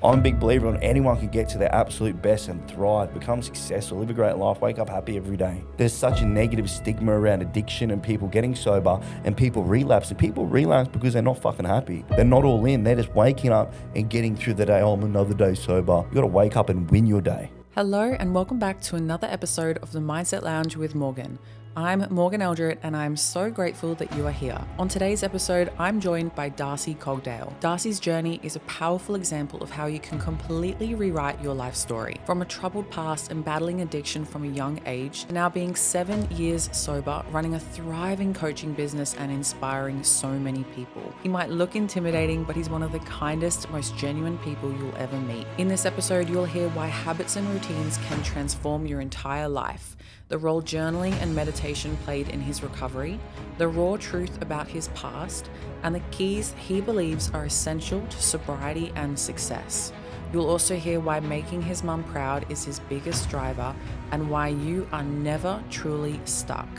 I'm a big believer in anyone can get to their absolute best and thrive, become successful, live a great life, wake up happy every day. There's such a negative stigma around addiction and people getting sober and people relapse. And people relapse because they're not fucking happy. They're not all in. They're just waking up and getting through the day. Oh, I'm another day sober. You got to wake up and win your day. Hello and welcome back to another episode of the Mindset Lounge with Morgan. I'm Morgan Eldred and I'm so grateful that you are here. On today's episode, I'm joined by Darcy Cogdale. Darcy's journey is a powerful example of how you can completely rewrite your life story. From a troubled past and battling addiction from a young age, to now being 7 years sober, running a thriving coaching business and inspiring so many people. He might look intimidating, but he's one of the kindest, most genuine people you'll ever meet. In this episode, you'll hear why habits and routines can transform your entire life, the role journaling and meditation played in his recovery, the raw truth about his past, and the keys he believes are essential to sobriety and success. You'll also hear why making his mum proud is his biggest driver and why you are never truly stuck.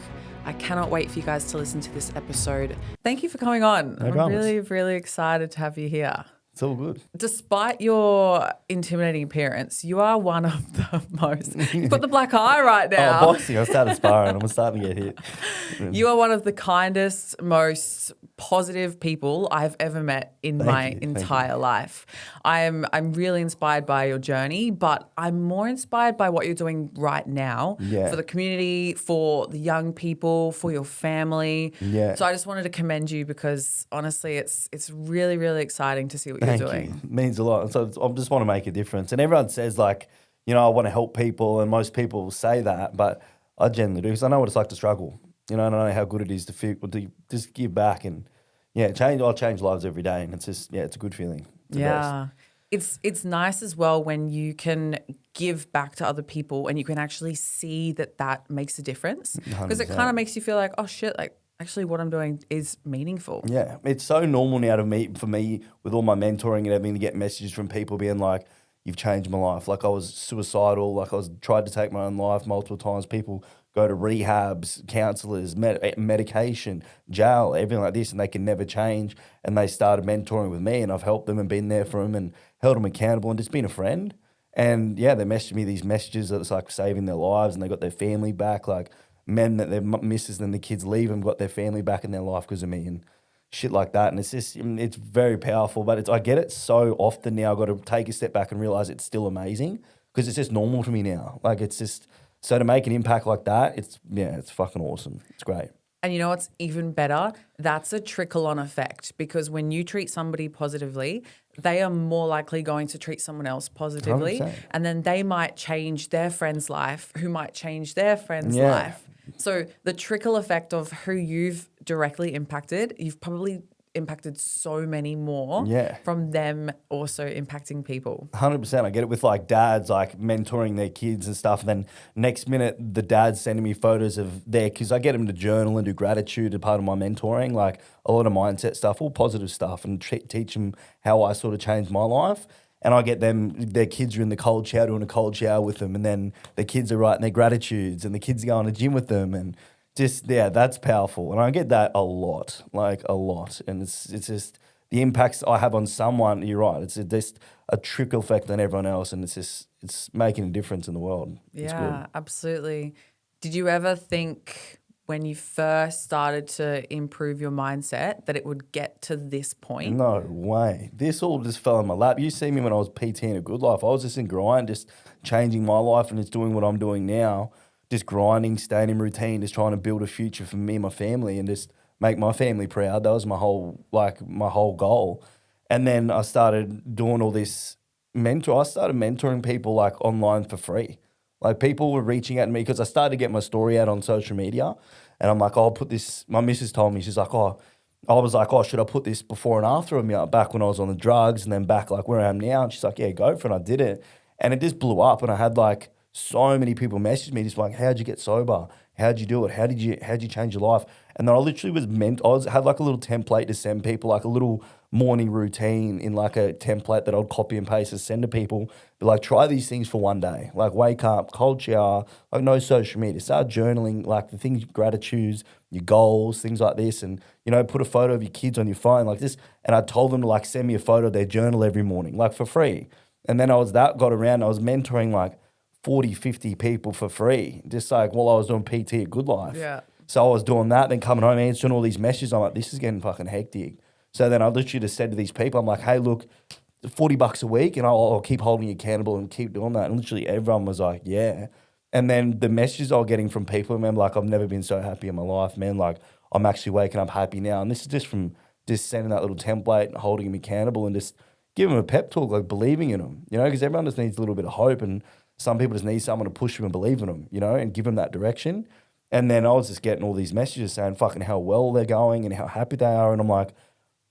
I cannot wait for you guys to listen to this episode. Thank you for coming on. No dramas. I'm really excited to have you here. It's all good. Despite your intimidating appearance, you are one of the most... You've got the black eye right now. Oh, boxing. I started sparring. I'm starting to get hit. You are one of the kindest, most positive people I've ever met in my entire life. I'm really inspired by your journey, but I'm more inspired by what you're doing right now for the community, for the young people, for your family. Yeah. So I just wanted to commend you because honestly, it's really exciting to see what you're doing. It means a lot. So I just want to make a difference. And everyone says like, you know, I want to help people, and most people say that, but I genuinely do because I know what it's like to struggle. You know, and I know how good it is to feel, to just give back and I'll change lives every day, and it's just it's a good feeling. It's nice as well when you can give back to other people and you can actually see that makes a difference, because it kind of makes you feel like, oh shit, like actually what I'm doing is meaningful. Yeah, it's so normal now for me with all my mentoring and everything to get messages from people being like, you've changed my life. Like I was suicidal, like I tried to take my own life multiple times. People go to rehabs, counsellors, medication, jail, everything like this, and they can never change. And they started mentoring with me, and I've helped them and been there for them and held them accountable and just been a friend. And they messaged me these messages that it's like saving their lives, and they got their family back, like men that their missus and the kids leave them got their family back in their life because of me and shit like that. And it's very powerful, but I get it so often now. I've got to take a step back and realize it's still amazing because it's just normal to me now. Like it's just, so to make an impact like that, it's fucking awesome. It's great. And you know what's even better? That's a trickle-on effect, because when you treat somebody positively, they are more likely going to treat someone else positively. 100%. And then they might change their friend's life, who might change their friend's life. So the trickle effect of who you've directly impacted, you've probably impacted so many more from them also impacting people. 100%. I get it with like dads, like mentoring their kids and stuff. And then next minute, the dad's sending me photos of because I get them to journal and do gratitude as part of my mentoring, like a lot of mindset stuff, all positive stuff, and teach them how I sort of changed my life. And I get them, their kids are in the cold shower, doing a cold shower with them. And then the kids are writing their gratitudes and the kids go on the gym with them. And just, that's powerful. And I get that a lot, like a lot. And it's just the impacts I have on someone, you're right. It's just a trickle effect on everyone else. And it's making a difference in the world. It's good. Absolutely. Did you ever think when you first started to improve your mindset that it would get to this point? No way. This all just fell in my lap. You see me when I was PTing a good life. I was just in grind, just changing my life, and it's doing what I'm doing now. Just grinding, staying in routine, just trying to build a future for me and my family and just make my family proud. That was my whole goal. And then I started doing all this I started mentoring people like online for free. Like people were reaching out to me because I started to get my story out on social media, and I'm like, I'll put this. My missus told me, she's like, I was like, should I put this before and after of me, like, back when I was on the drugs and then back like where I am now? And she's like, yeah, go for it. And I did it, and it just blew up. And I had like so many people message me just like, how'd you get sober? How'd you do it? How'd you change your life? And then I literally had like a little template to send people, like a little morning routine in like a template that I'd copy and paste and send to people. But like, try these things for one day. Like wake up, cold shower, like no social media, start journaling, like the things, gratitudes, your goals, things like this. And, put a photo of your kids on your phone like this. And I told them to like send me a photo of their journal every morning, like for free. And then got around, I was mentoring like 40, 50 people for free, just like while I was doing PT at Good Life. Yeah. So I was doing that, then coming home, answering all these messages. I'm like, this is getting fucking hectic. So then I literally just said to these people, I'm like, hey, look, $40 a week, and I'll keep holding you accountable and keep doing that. And literally everyone was like, yeah. And then the messages I was getting from people, man, like, I've never been so happy in my life, man. Like, I'm actually waking up happy now. And this is just from just sending that little template and holding them accountable and just giving them a pep talk, like believing in them, you know, because everyone just needs a little bit of hope, and some people just need someone to push them and believe in them, you know, and give them that direction. And then I was just getting all these messages saying fucking how well they're going and how happy they are. And I'm like,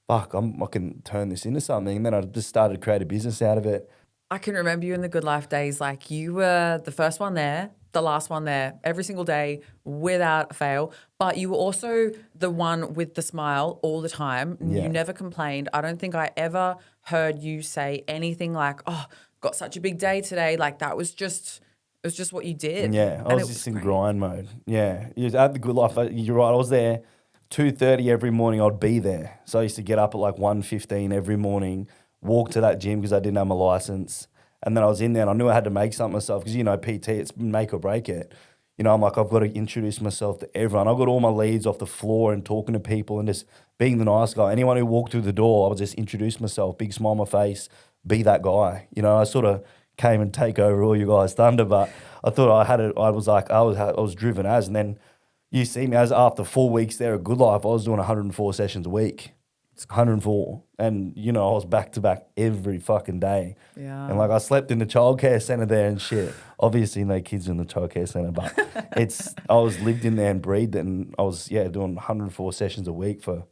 fuck, I can turn this into something. And then I just started to create a business out of it. I can remember you in the Good Life days. Like, you were the first one there, the last one there, every single day without fail. But you were also the one with the smile all the time. Yeah. You never complained. I don't think I ever heard you say anything like, oh, got such a big day today. Like, that was just, it was just what you did. Yeah, I And was just in great. grind mode. Yeah, you at the Good Life. You're right. I was there 2:30 every morning. I'd be there. So I used to get up at like 1:15 every morning, walk to that gym because I didn't have my license, and then I was in there and I knew I had to make something myself because, you know, PT, it's make or break it. You know, I'm like, I've got to introduce myself to everyone. I got all my leads off the floor and talking to people and just being the nice guy. Anyone who walked through the door, I would just introduce myself, big smile on my face, be that guy. You know, I sort of came and take over all you guys' thunder, but I thought I had it. I was driven as, and then you see me as after 4 weeks there at Good Life, I was doing 104 sessions a week. It's 104, and you know I was back to back every fucking day. Yeah. And like I slept in the childcare center there and shit. Obviously, no kids in the childcare center, but I was lived in there and breathed it, and I was doing 104 sessions a week for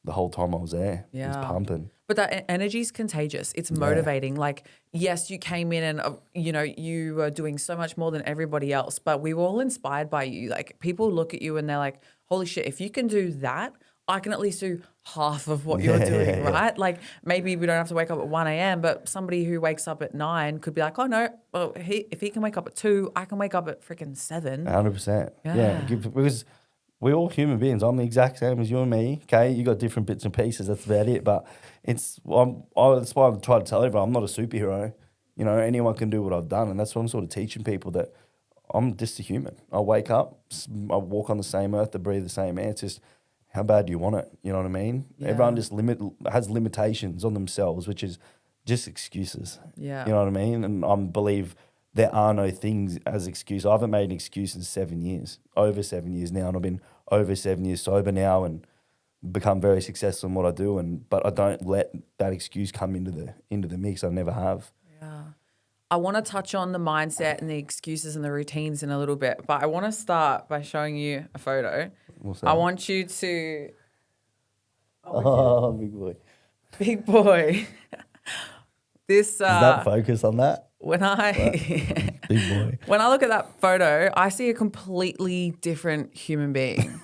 the whole time I was there. It was Yeah. pumping. But that energy is contagious. It's motivating. Like, yes, you came in and, you were doing so much more than everybody else, but we were all inspired by you. Like, people look at you and they're like, holy shit, if you can do that, I can at least do half of what you're doing, right? Like, maybe we don't have to wake up at 1 a.m., but somebody who wakes up at 9 could be like, oh, no, well, if he can wake up at 2, I can wake up at freaking 7. 100%. Yeah. Because we're all human beings. I'm the exact same as you and me. Okay, you got different bits and pieces. That's about it. But that's why I try to tell everyone I'm not a superhero. You know, anyone can do what I've done, and that's what I'm sort of teaching people, that I'm just a human. I wake up, I walk on the same earth, I breathe the same air. It's just, how bad do you want it? You know what I mean? Yeah. Everyone just has limitations on themselves, which is just excuses. Yeah. You know what I mean? And I believe there are no things as excuse. I haven't made an excuse in 7 years, over 7 years now, and I've been over 7 years sober now and become very successful in what I do. But I don't let that excuse come into the mix. I never have. Yeah. I want to touch on the mindset and the excuses and the routines in a little bit, but I want to start by showing you a photo. What's that? I want you to... Oh, big boy. Big boy. This... Is that focus on that? When I Big boy. when I look at that photo, I see a completely different human being.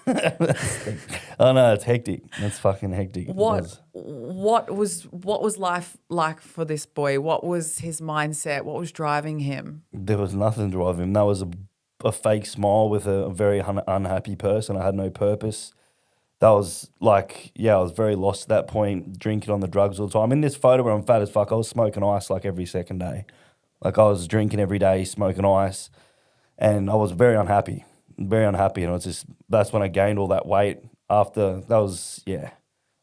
Oh no, it's hectic. That's fucking hectic. What was life like for this boy? What was his mindset? What was driving him? There was nothing driving him. That was a fake smile with a very unhappy person. I had no purpose. That was like, I was very lost at that point, drinking on the drugs all the time. In this photo where I'm fat as fuck, I was smoking ice like every second day. Like I was drinking every day, smoking ice, and I was very unhappy. And that's when I gained all that weight after. That was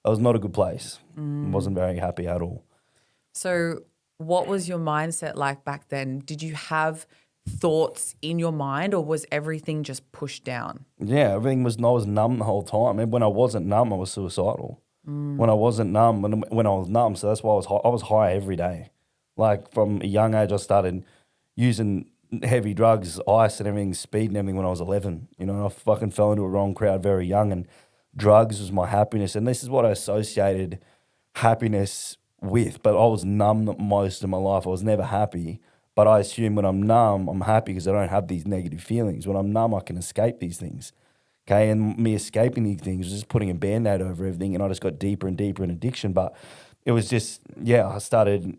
not a good place. Wasn't very happy at all. So what was your mindset like back then? Did you have thoughts in your mind, or was everything just pushed down? Yeah, I was numb the whole time. And when I wasn't numb, I was suicidal. When I wasn't numb, when I was numb, so that's why I was high every day. Like from a young age, I started using heavy drugs, ice and everything, speed and everything when I was 11. You know, I fucking fell into a wrong crowd very young, and drugs was my happiness. And this is what I associated happiness with. But I was numb most of my life. I was never happy. But I assume when I'm numb, I'm happy because I don't have these negative feelings. When I'm numb, I can escape these things. Okay, and me escaping these things was just putting a Band-Aid over everything, and I just got deeper and deeper in addiction. But it was just, I started...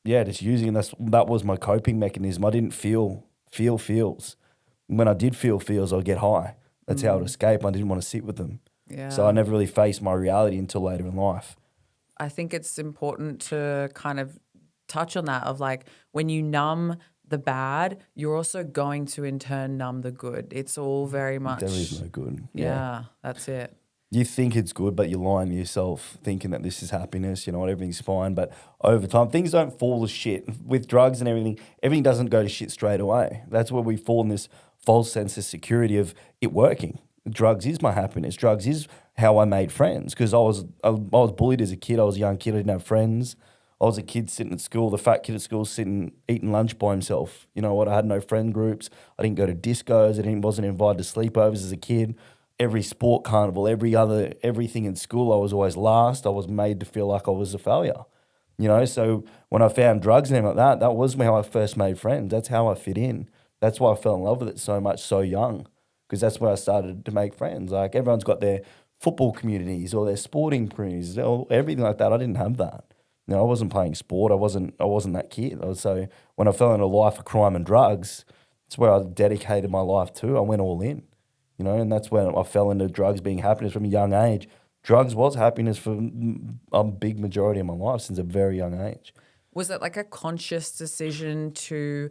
just using that was my coping mechanism. I didn't feel feels. When I did feel feels, I'd get high. That's how I'd escape. I didn't want to sit with them. Yeah. So I never really faced my reality until later in life. I think it's important to kind of touch on that of like when you numb the bad, you're also going to in turn numb the good. It's all very much. There is no good. Yeah, that's it. You think it's good, but you're lying to yourself thinking that this is happiness, you know what, everything's fine. But over time, things don't fall to shit. With drugs and everything doesn't go to shit straight away. That's where we fall in this false sense of security of it working. Drugs is my happiness. Drugs is how I made friends because I was bullied as a kid. I was a young kid. I didn't have friends. I was a kid sitting at school, the fat kid at school sitting, eating lunch by himself. You know what? I had no friend groups. I didn't go to discos. Wasn't invited to sleepovers as a kid. Every sport carnival, everything in school, I was always last. I was made to feel like I was a failure. You know, so when I found drugs and everything like that, that was how I first made friends. That's how I fit in. That's why I fell in love with it so much, so young, because that's where I started to make friends. Like everyone's got their football communities or their sporting communities, or everything like that. I didn't have that. You know, I wasn't playing sport. I wasn't that kid. So when I fell into a life of crime and drugs, it's where I dedicated my life to. I went all in, you know, and that's when I fell into drugs being happiness from a young age. Drugs was happiness for a big majority of my life since a very young age. Was it like a conscious decision to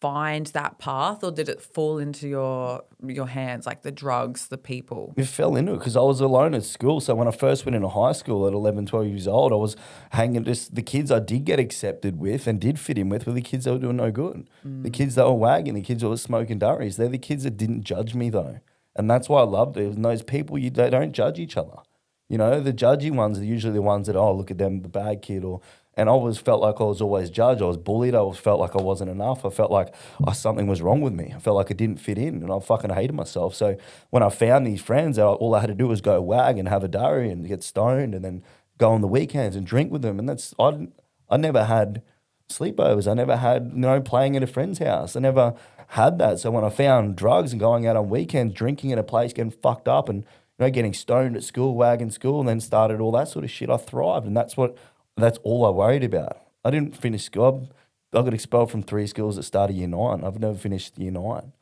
find that path, or did it fall into your hands, like the drugs, the people? It fell into it because I was alone at school. So when I first went into high school at 11, 12 years old, I was hanging the kids I did get accepted with and did fit in with were the kids that were doing no good. The kids that were wagging, the kids that were smoking durries. They're the kids that didn't judge me though. And that's why I loved it. And those people, they don't judge each other. You know, the judgy ones are usually the ones that, oh, look at them, the bad kid, and I always felt like I was always judged. I was bullied. I always felt like I wasn't enough. I felt like something was wrong with me. I felt like I didn't fit in, and I fucking hated myself. So when I found these friends, all I had to do was go wag and have a diary and get stoned, and then go on the weekends and drink with them. And I never had sleepovers. I never had playing at a friend's house. I never had that. So when I found drugs and going out on weekends, drinking at a place, getting fucked up, and getting stoned at school, wagging school, and then started all that sort of shit, I thrived, and that's all I worried about. I didn't finish school. I got expelled from 3 schools at start of year 9. I've never finished year 9. Wow.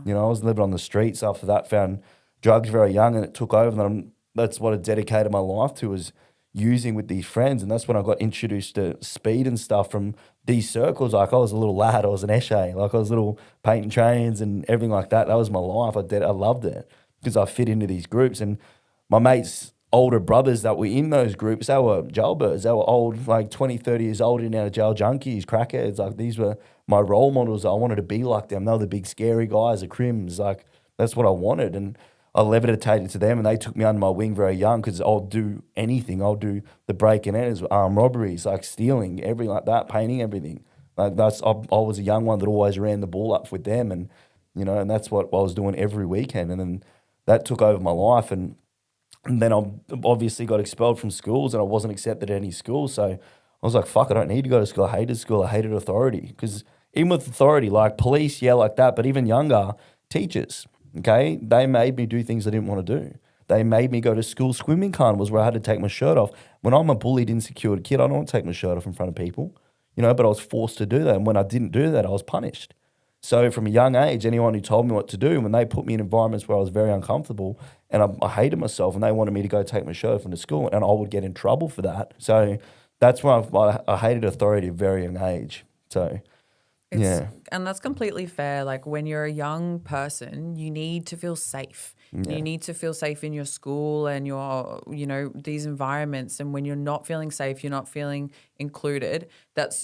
I was living on the streets after that, found drugs very young, and it took over. And that's what I dedicated my life to, was using with these friends. And that's when I got introduced to speed and stuff from these circles. Like I was a little lad, I was an eshay, like I was little painting trains and everything like that. That was my life. I loved it because I fit into these groups. And my mates' older brothers that were in those groups, they were jailbirds. They were old, like 20, 30 years old, in and out of jail, junkies, crackheads. Like these were my role models. I wanted to be like them. They were the big scary guys, the crims. Like that's what I wanted. And I levitated to them, and they took me under my wing very young because I'll do anything. I'll do the break and enters, armed robberies, like stealing, everything like that, painting everything. Like I was a young one that always ran the ball up with them, and and that's what I was doing every weekend. And then that took over my life, and then I obviously got expelled from schools, and I wasn't accepted at any school. So I was like, fuck, I don't need to go to school. I hated school. I hated authority, because even with authority, like police, yeah, like that, but even younger, teachers, okay, they made me do things I didn't want to do. They made me go to school swimming carnivals where I had to take my shirt off. When I'm a bullied, insecure kid, I don't take my shirt off in front of people, but I was forced to do that. And when I didn't do that, I was punished. So from a young age, anyone who told me what to do, when they put me in environments where I was very uncomfortable and I hated myself, and they wanted me to go take my shirt off into school, and I would get in trouble for that. So that's why I hated authority at a very young age. So yeah. And that's completely fair. Like when you're a young person, you need to feel safe. Yeah. You need to feel safe in your school and your, these environments. And when you're not feeling safe, you're not feeling included,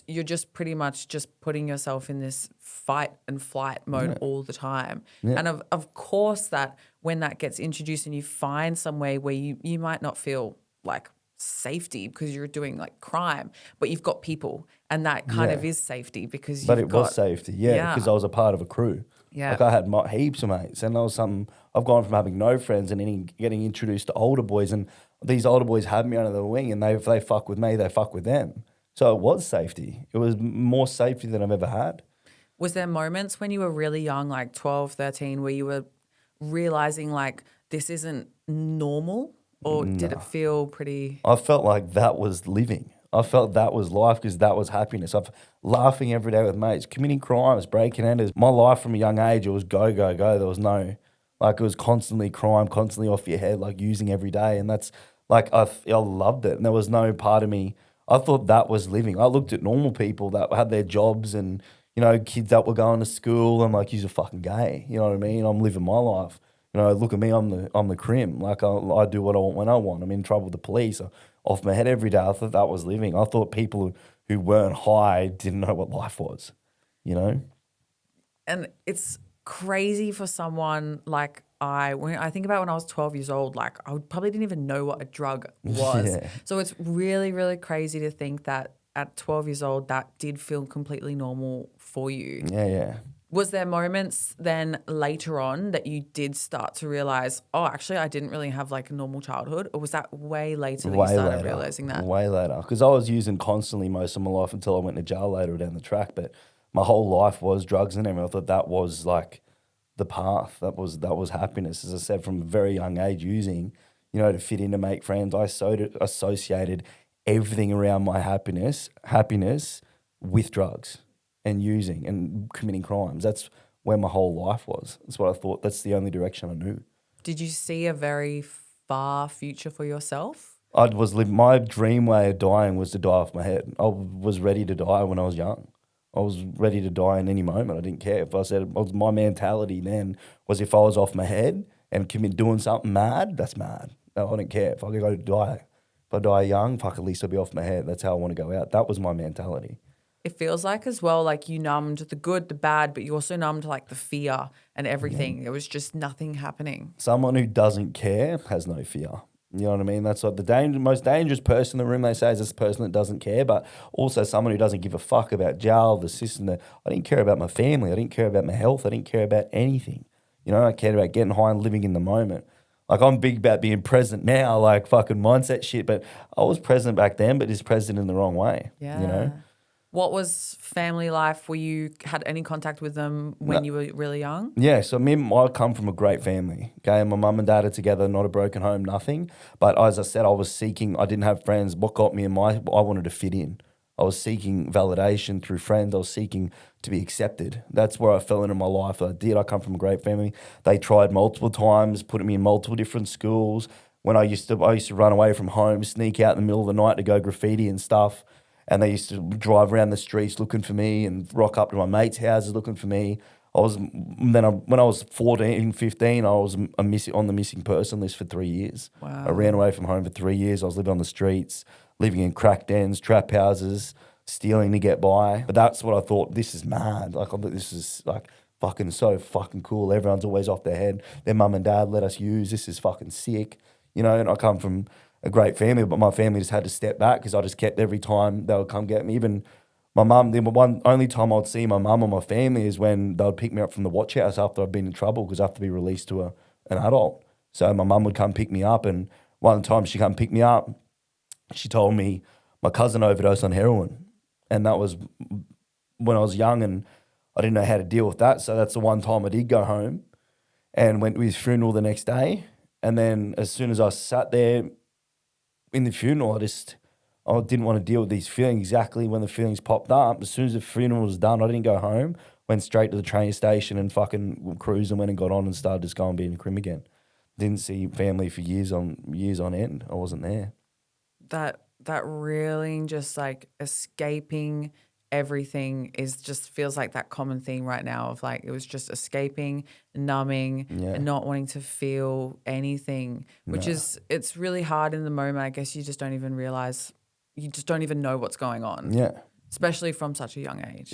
you're just pretty much just putting yourself in this fight and flight mode all the time. Yeah. And of course that when that gets introduced and you find somewhere where you might not feel like safety because you're doing like crime, but you've got people, and that kind of is safety because was safety, because I was a part of a crew. Yeah, like I had heaps of mates, and I've gone from having no friends and getting introduced to older boys, and these older boys had me under their wing, and if they fuck with me, they fuck with them. So it was safety. It was more safety than I've ever had. Was there moments when you were really young, like 12, 13, where you were realizing like this isn't normal? Or did it feel pretty... I felt like that was living. I felt that was life because that was happiness. I'm laughing every day with mates, committing crimes, breaking enters. My life from a young age, it was go, go, go. There was no... Like it was constantly crime, constantly off your head, like using every day. And that's like, I loved it. And there was no part of me... I thought that was living. I looked at normal people that had their jobs and, you know, kids that were going to school. I'm like, you're a fucking gay. You know what I mean? I'm living my life. You know, look at me. I'm the crim. Like I do what I want when I want. I'm in trouble with the police. I'm off my head every day. I thought that was living. I thought people who weren't high didn't know what life was. You know? And it's crazy for someone like when I think about when I was 12 years old, like I probably didn't even know what a drug was. Yeah. So it's really, really crazy to think that at 12 years old, that did feel completely normal for you. Yeah. Was there moments then later on that you did start to realize, oh, actually, I didn't really have like a normal childhood? Or was that way later that you started realizing that? Way later. Because I was using constantly most of my life until I went to jail later down the track. But my whole life was drugs and everything. I thought that was like the path. That was happiness. As I said, from a very young age, using, you know, to fit in, to make friends. I associated everything around my happiness with drugs and using and committing crimes. That's where my whole life was. That's what I thought. That's the only direction I knew. Did you see a very far future for yourself? My dream way of dying was to die off my head. I was ready to die when I was young. I was ready to die in any moment. I didn't care. If I said, my mentality then was if I was off my head and doing something mad, that's mad. No, I don't care. If I could go die, if I die young, fuck, at least I'll be off my head. That's how I want to go out. That was my mentality. It feels like as well, like you numbed the good, the bad, but you also numbed like the fear and everything. There was just nothing happening. Someone who doesn't care has no fear. You know what I mean? That's like the most dangerous person in the room, they say, is this person that doesn't care, but also someone who doesn't give a fuck about jail, the system. I didn't care about my family. I didn't care about my health. I didn't care about anything. You know, I cared about getting high and living in the moment. Like, I'm big about being present now, like fucking mindset shit, but I was present back then, but just present in the wrong way. Yeah. You know? What was family life? Were you had any contact with them when you were really young? Yeah, so I come from a great family. Okay, my mum and dad are together, not a broken home, nothing. But as I said, I didn't have friends. What got me I wanted to fit in. I was seeking validation through friends. I was seeking to be accepted. That's where I fell into my life. I come from a great family. They tried multiple times, putting me in multiple different schools. When I used to run away from home, sneak out in the middle of the night to go graffiti and stuff. And they used to drive around the streets looking for me and rock up to my mates' houses looking for me. When I was 14, 15, I was on the missing person list for 3 years. Wow. I ran away from home for 3 years. I was living on the streets, living in crack dens, trap houses, stealing to get by. But that's what I thought, this is mad. Like, I thought this is like fucking so fucking cool. Everyone's always off their head. Their mum and dad let us use. This is fucking sick. You know, and I come from a great family, but my family just had to step back because I just kept every time they would come get me. Even my mum, the only time I'd see my mum or my family is when they would pick me up from the watch house after I'd been in trouble because I have to be released to an adult. So my mum would come pick me up, and one time she come pick me up, she told me my cousin overdosed on heroin, and that was when I was young and I didn't know how to deal with that. So that's the one time I did go home and went to his funeral the next day. And then as soon as I sat there in the funeral, I didn't want to deal with these feelings. Exactly when the feelings popped up, as soon as the funeral was done, I didn't go home, went straight to the train station and fucking cruised and went and got on and started just going being a crim again. Didn't see family for years on end. I wasn't there. That really just like escaping everything just feels like that common theme right now of like it was just escaping, numbing, and not wanting to feel anything, which is, it's really hard in the moment. I guess you just don't even realize, you just don't even know what's going on. Yeah. Especially from such a young age.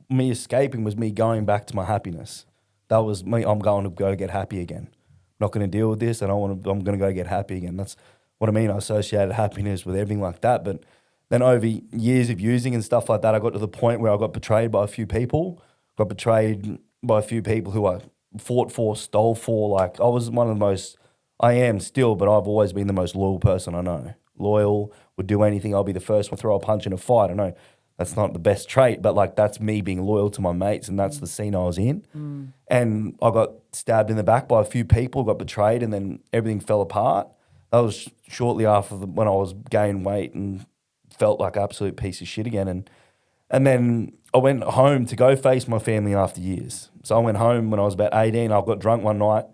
Me escaping was me going back to my happiness. That was me. I'm going to go get happy again. I'm not going to deal with this. I'm going to go get happy again. That's what I mean. I associated happiness with everything like that. But then over years of using and stuff like that, I got to the point where I got betrayed by a few people. Got betrayed by a few people who I fought for, stole for. Like, I was one of the most, I am still, but I've always been the most loyal person I know. Loyal, would do anything. I'll be the first one to throw a punch in a fight. I know that's not the best trait, but like that's me being loyal to my mates, and that's the scene I was in. And I got stabbed in the back by a few people, got betrayed, and then everything fell apart. That was shortly after when I was gaining weight and felt like an absolute piece of shit again. And then I went home to go face my family after years. So I went home when I was about 18. I got drunk one night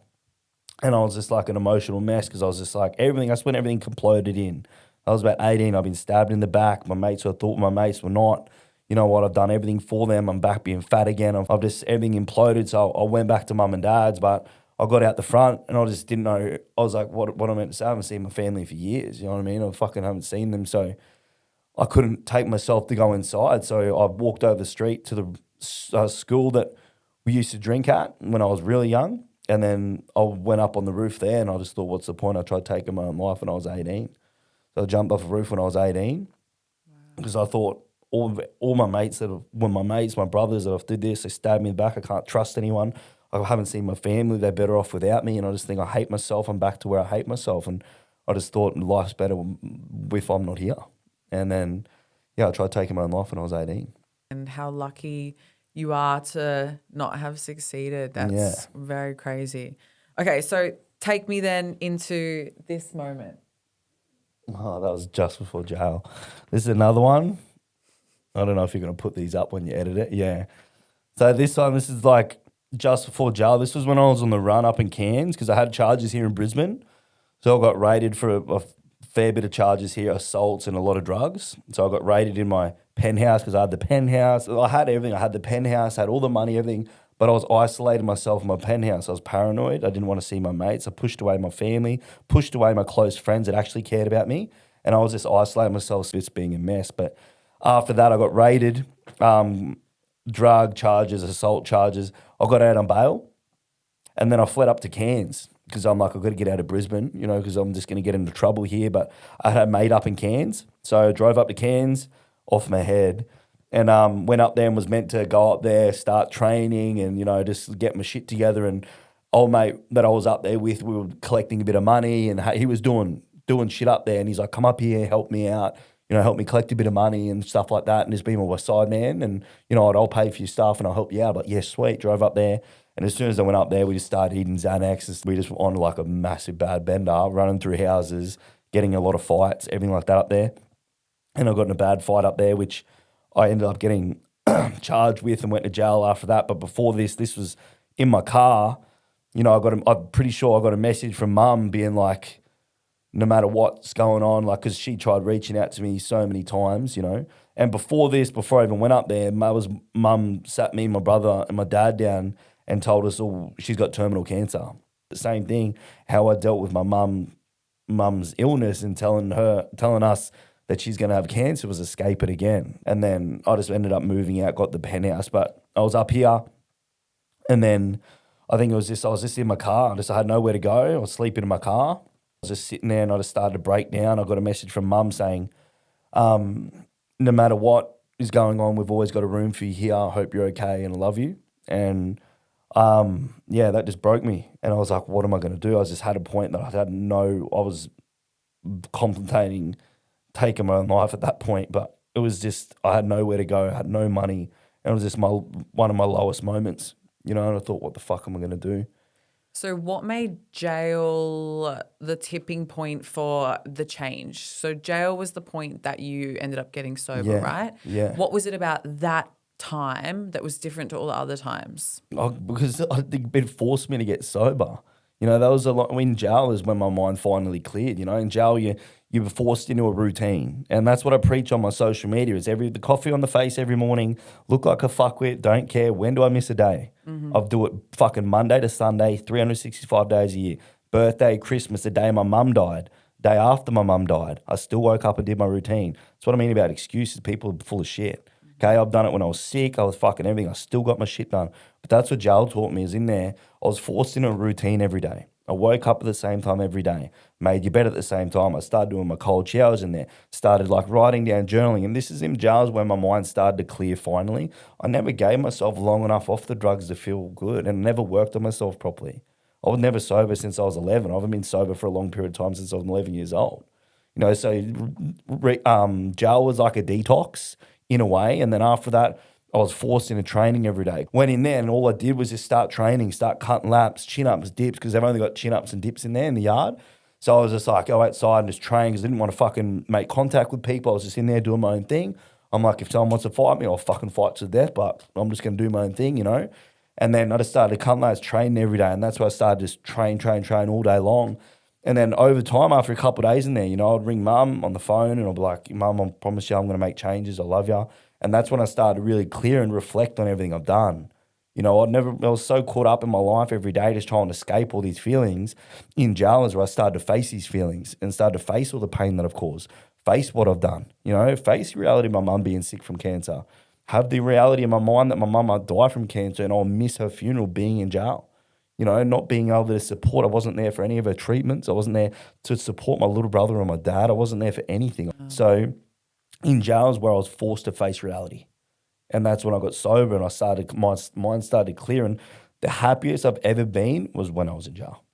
and I was just like an emotional mess because I was just like everything. That's when everything imploded in. I was about 18. I've been stabbed in the back. My mates, I thought my mates were not. You know what? I've done everything for them. I'm back being fat again. I've just, everything imploded. So I went back to mum and dad's, but I got out the front and I just didn't know. I was like, what am I meant to say? I haven't seen my family for years. You know what I mean? I fucking haven't seen them. So I couldn't take myself to go inside. So I walked over the street to the school that we used to drink at when I was really young. And then I went up on the roof there and I just thought, what's the point? I tried taking my own life when I was 18. So I jumped off a roof when I was 18 because I thought all my mates my brothers that have did this, they stabbed me in the back. I can't trust anyone. I haven't seen my family. They're better off without me. And I just think I hate myself. I'm back to where I hate myself. And I just thought life's better if I'm not here. And then, I tried taking my own life when I was 18. And how lucky you are to not have succeeded. That's very crazy. Okay, so take me then into this moment. Oh, that was just before jail. This is another one. I don't know if you're going to put these up when you edit it. Yeah. So this is like just before jail. This was when I was on the run up in Cairns because I had charges here in Brisbane. So I got raided for a fair bit of charges here, assaults and a lot of drugs. So I got raided in my penthouse because I had the penthouse. I had everything. I had the penthouse, had all the money, everything. But I was isolating myself in my penthouse. I was paranoid. I didn't want to see my mates. I pushed away my family, pushed away my close friends that actually cared about me. And I was just isolating myself, just being a mess. But after that, I got raided, drug charges, assault charges. I got out on bail. And then I fled up to Cairns because I'm like, I've got to get out of Brisbane, because I'm just going to get into trouble here. But I had a mate up in Cairns. So I drove up to Cairns off my head. And went up there and was meant to go up there, start training and, just get my shit together. And old mate that I was up there with, we were collecting a bit of money and he was doing shit up there. And he's like, come up here, help me out, help me collect a bit of money and stuff like that. And just be my side man. And, I'll pay for your stuff and I'll help you out. But yeah, sweet. Drove up there. And as soon as I went up there, we just started eating Xanax. We just were on like a massive bad bender, running through houses, getting a lot of fights, everything like that up there. And I got in a bad fight up there, which I ended up getting charged with and went to jail after that. But before this was in my car. I'm pretty sure I got a message from mum being like, no matter what's going on, like, because she tried reaching out to me so many times, And before I even went up there, mum sat me, my brother, and my dad down and told us all she's got terminal cancer. The same thing, how I dealt with my mum's illness and telling us that she's going to have cancer was escape it again. And then I just ended up moving out, got the penthouse. But I was up here and then I think I was just in my car. I had nowhere to go. I was sleeping in my car. I was just sitting there and I just started to break down. I got a message from mum saying, no matter what is going on, we've always got a room for you here. I hope you're okay and I love you. And that just broke me. And I was like, what am I going to do? I just had a point that I was contemplating taking my own life at that point, but it was just, I had nowhere to go, I had no money, and it was just one of my lowest moments, and I thought, what the fuck am I going to do? So what made jail the tipping point for the change? So jail was the point that you ended up getting sober, right? Yeah. What was it about that time that was different to all the other times? Because I think it forced me to get sober. That was a lot. In jail is when my mind finally cleared. In jail, you were forced into a routine. And that's what I preach on my social media is the coffee on the face every morning, look like a fuckwit, don't care, when do I miss a day? I do it fucking Monday to Sunday, 365 days a year. Birthday, Christmas, the day my mum died, day after my mum died, I still woke up and did my routine. That's what I mean about excuses. People are full of shit. Okay, I've done it when I was sick, I was fucking everything, I still got my shit done. But that's what jail taught me is in there, I was forced into a routine every day. I woke up at the same time every day, made your bed at the same time. I started doing my cold showers in there, started like writing down, journaling. And this is in jails where my mind started to clear finally. I never gave myself long enough off the drugs to feel good and never worked on myself properly. I was never sober since I was 11. I haven't been sober for a long period of time since I was 11 years old. So jail was like a detox in a way. And then after that, I was forced into training every day. Went in there and all I did was just start training, start cutting laps, chin-ups, dips, because they've only got chin-ups and dips in there in the yard. So I was just like, go outside and just train because I didn't want to fucking make contact with people. I was just in there doing my own thing. I'm like, if someone wants to fight me, I'll fucking fight to death, but I'm just going to do my own thing, And then I just started cutting laps, training every day. And that's why I started just train all day long. And then over time, after a couple of days in there, you know, I'd ring mum on the phone and I'd be like, Mum, I promise you I'm going to make changes. I love you. And that's when I started to really clear and reflect on everything I've done. You know, I was so caught up in my life every day just trying to escape all these feelings. In jail is where I started to face these feelings and started to face all the pain that I've caused, face what I've done, you know, face the reality of my mum being sick from cancer, have the reality in my mind that my mum might die from cancer and I'll miss her funeral being in jail. You know, not being able to support. I wasn't there for any of her treatments. I wasn't there to support my little brother or my dad. I wasn't there for anything. So in jail is where I was forced to face reality. And that's when I got sober and my mind started clear. And the happiest I've ever been was when I was in jail.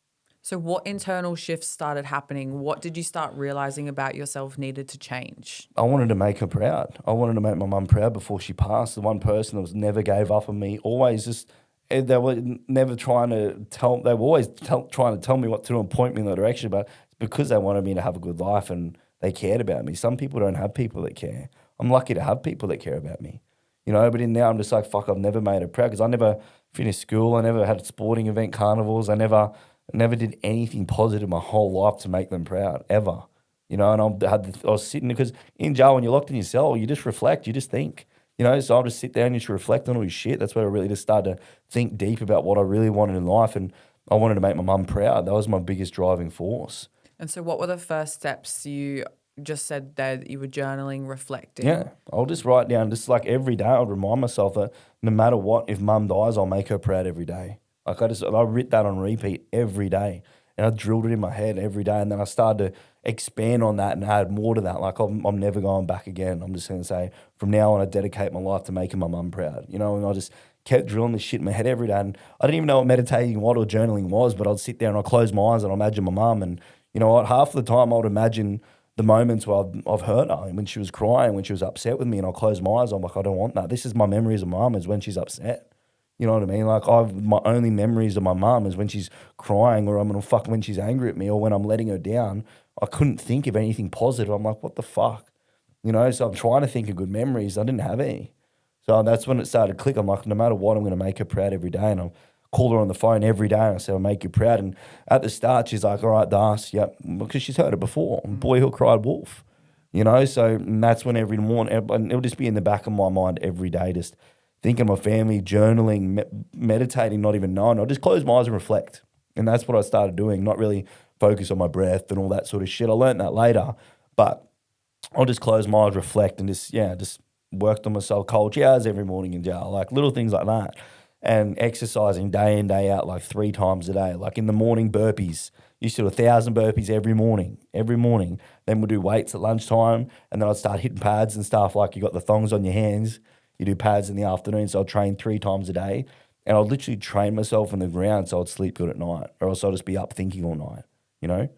So what internal shifts started happening? What did you start realizing about yourself needed to change? I wanted to make her proud. I wanted to make my mum proud before she passed. The one person that was never gave up on me, always just, they were never trying to they were always trying to tell me what to do and point me in the direction, but it's because they wanted me to have a good life and they cared about me. Some people don't have people that care. I'm lucky to have people that care about me. You know, but in now I'm just like, fuck, I've never made her proud because I never finished school. I never had sporting event carnivals. I never did anything positive my whole life to make them proud, ever. You know, and I was sitting, because in jail when you're locked in your cell, you just reflect, you just think. You know, so I'll just sit there and just reflect on all your shit. That's where I really just started to think deep about what I really wanted in life, and I wanted to make my mum proud. That was my biggest driving force. And so what were the first steps? You just said that you were journaling, reflecting. Yeah, I'll just write down, just like every day, I'll remind myself that no matter what, if mum dies, I'll make her proud every day. Like I writ that on repeat every day, and I drilled it in my head every day, and then I started to expand on that and add more to that. Like I'm never going back again. I'm just going to say from now on, I dedicate my life to making my mum proud. You know, and I just kept drilling this shit in my head every day, and I didn't even know what meditating or journaling was, but I'd sit there and I'd close my eyes and I'd imagine my mum, and you know what, half of the time I would imagine the moments where I've hurt her, when she was crying, when she was upset with me, and I'll close my eyes, I'm like, I don't want that. This is my memories of mum, is when she's upset. You know what I mean? Like my only memories of my mum is when she's crying, or when she's angry at me, or when I'm letting her down. I couldn't think of anything positive. I'm like, what the fuck? You know, so I'm trying to think of good memories. I didn't have any. So that's when it started to click. I'm like, no matter what, I'm going to make her proud every day. And I'll call her on the phone every day and I said, I'll make you proud. And at the start, she's like, all right, Darcy, yep, because she's heard it before. Boy who cried wolf, you know? So that's when every morning, and it'll just be in the back of my mind every day, just thinking of my family, journaling, meditating, not even knowing. I'll just close my eyes and reflect. And that's what I started doing, not really focus on my breath and all that sort of shit. I learned that later, but I'll just close my eyes, reflect, and just worked on myself cold showers every morning in jail, like little things like that. And exercising day in, day out, like 3 times a day. Like in the morning, burpees. Used to do 1,000 burpees every morning. Then we'll do weights at lunchtime, and then I'd start hitting pads and stuff. Like you got the thongs on your hands, you do pads in the afternoon. So I'd train 3 times a day, and I'd literally train myself in the ground so I'd sleep good at night, or else I'd just be up thinking all night, you know?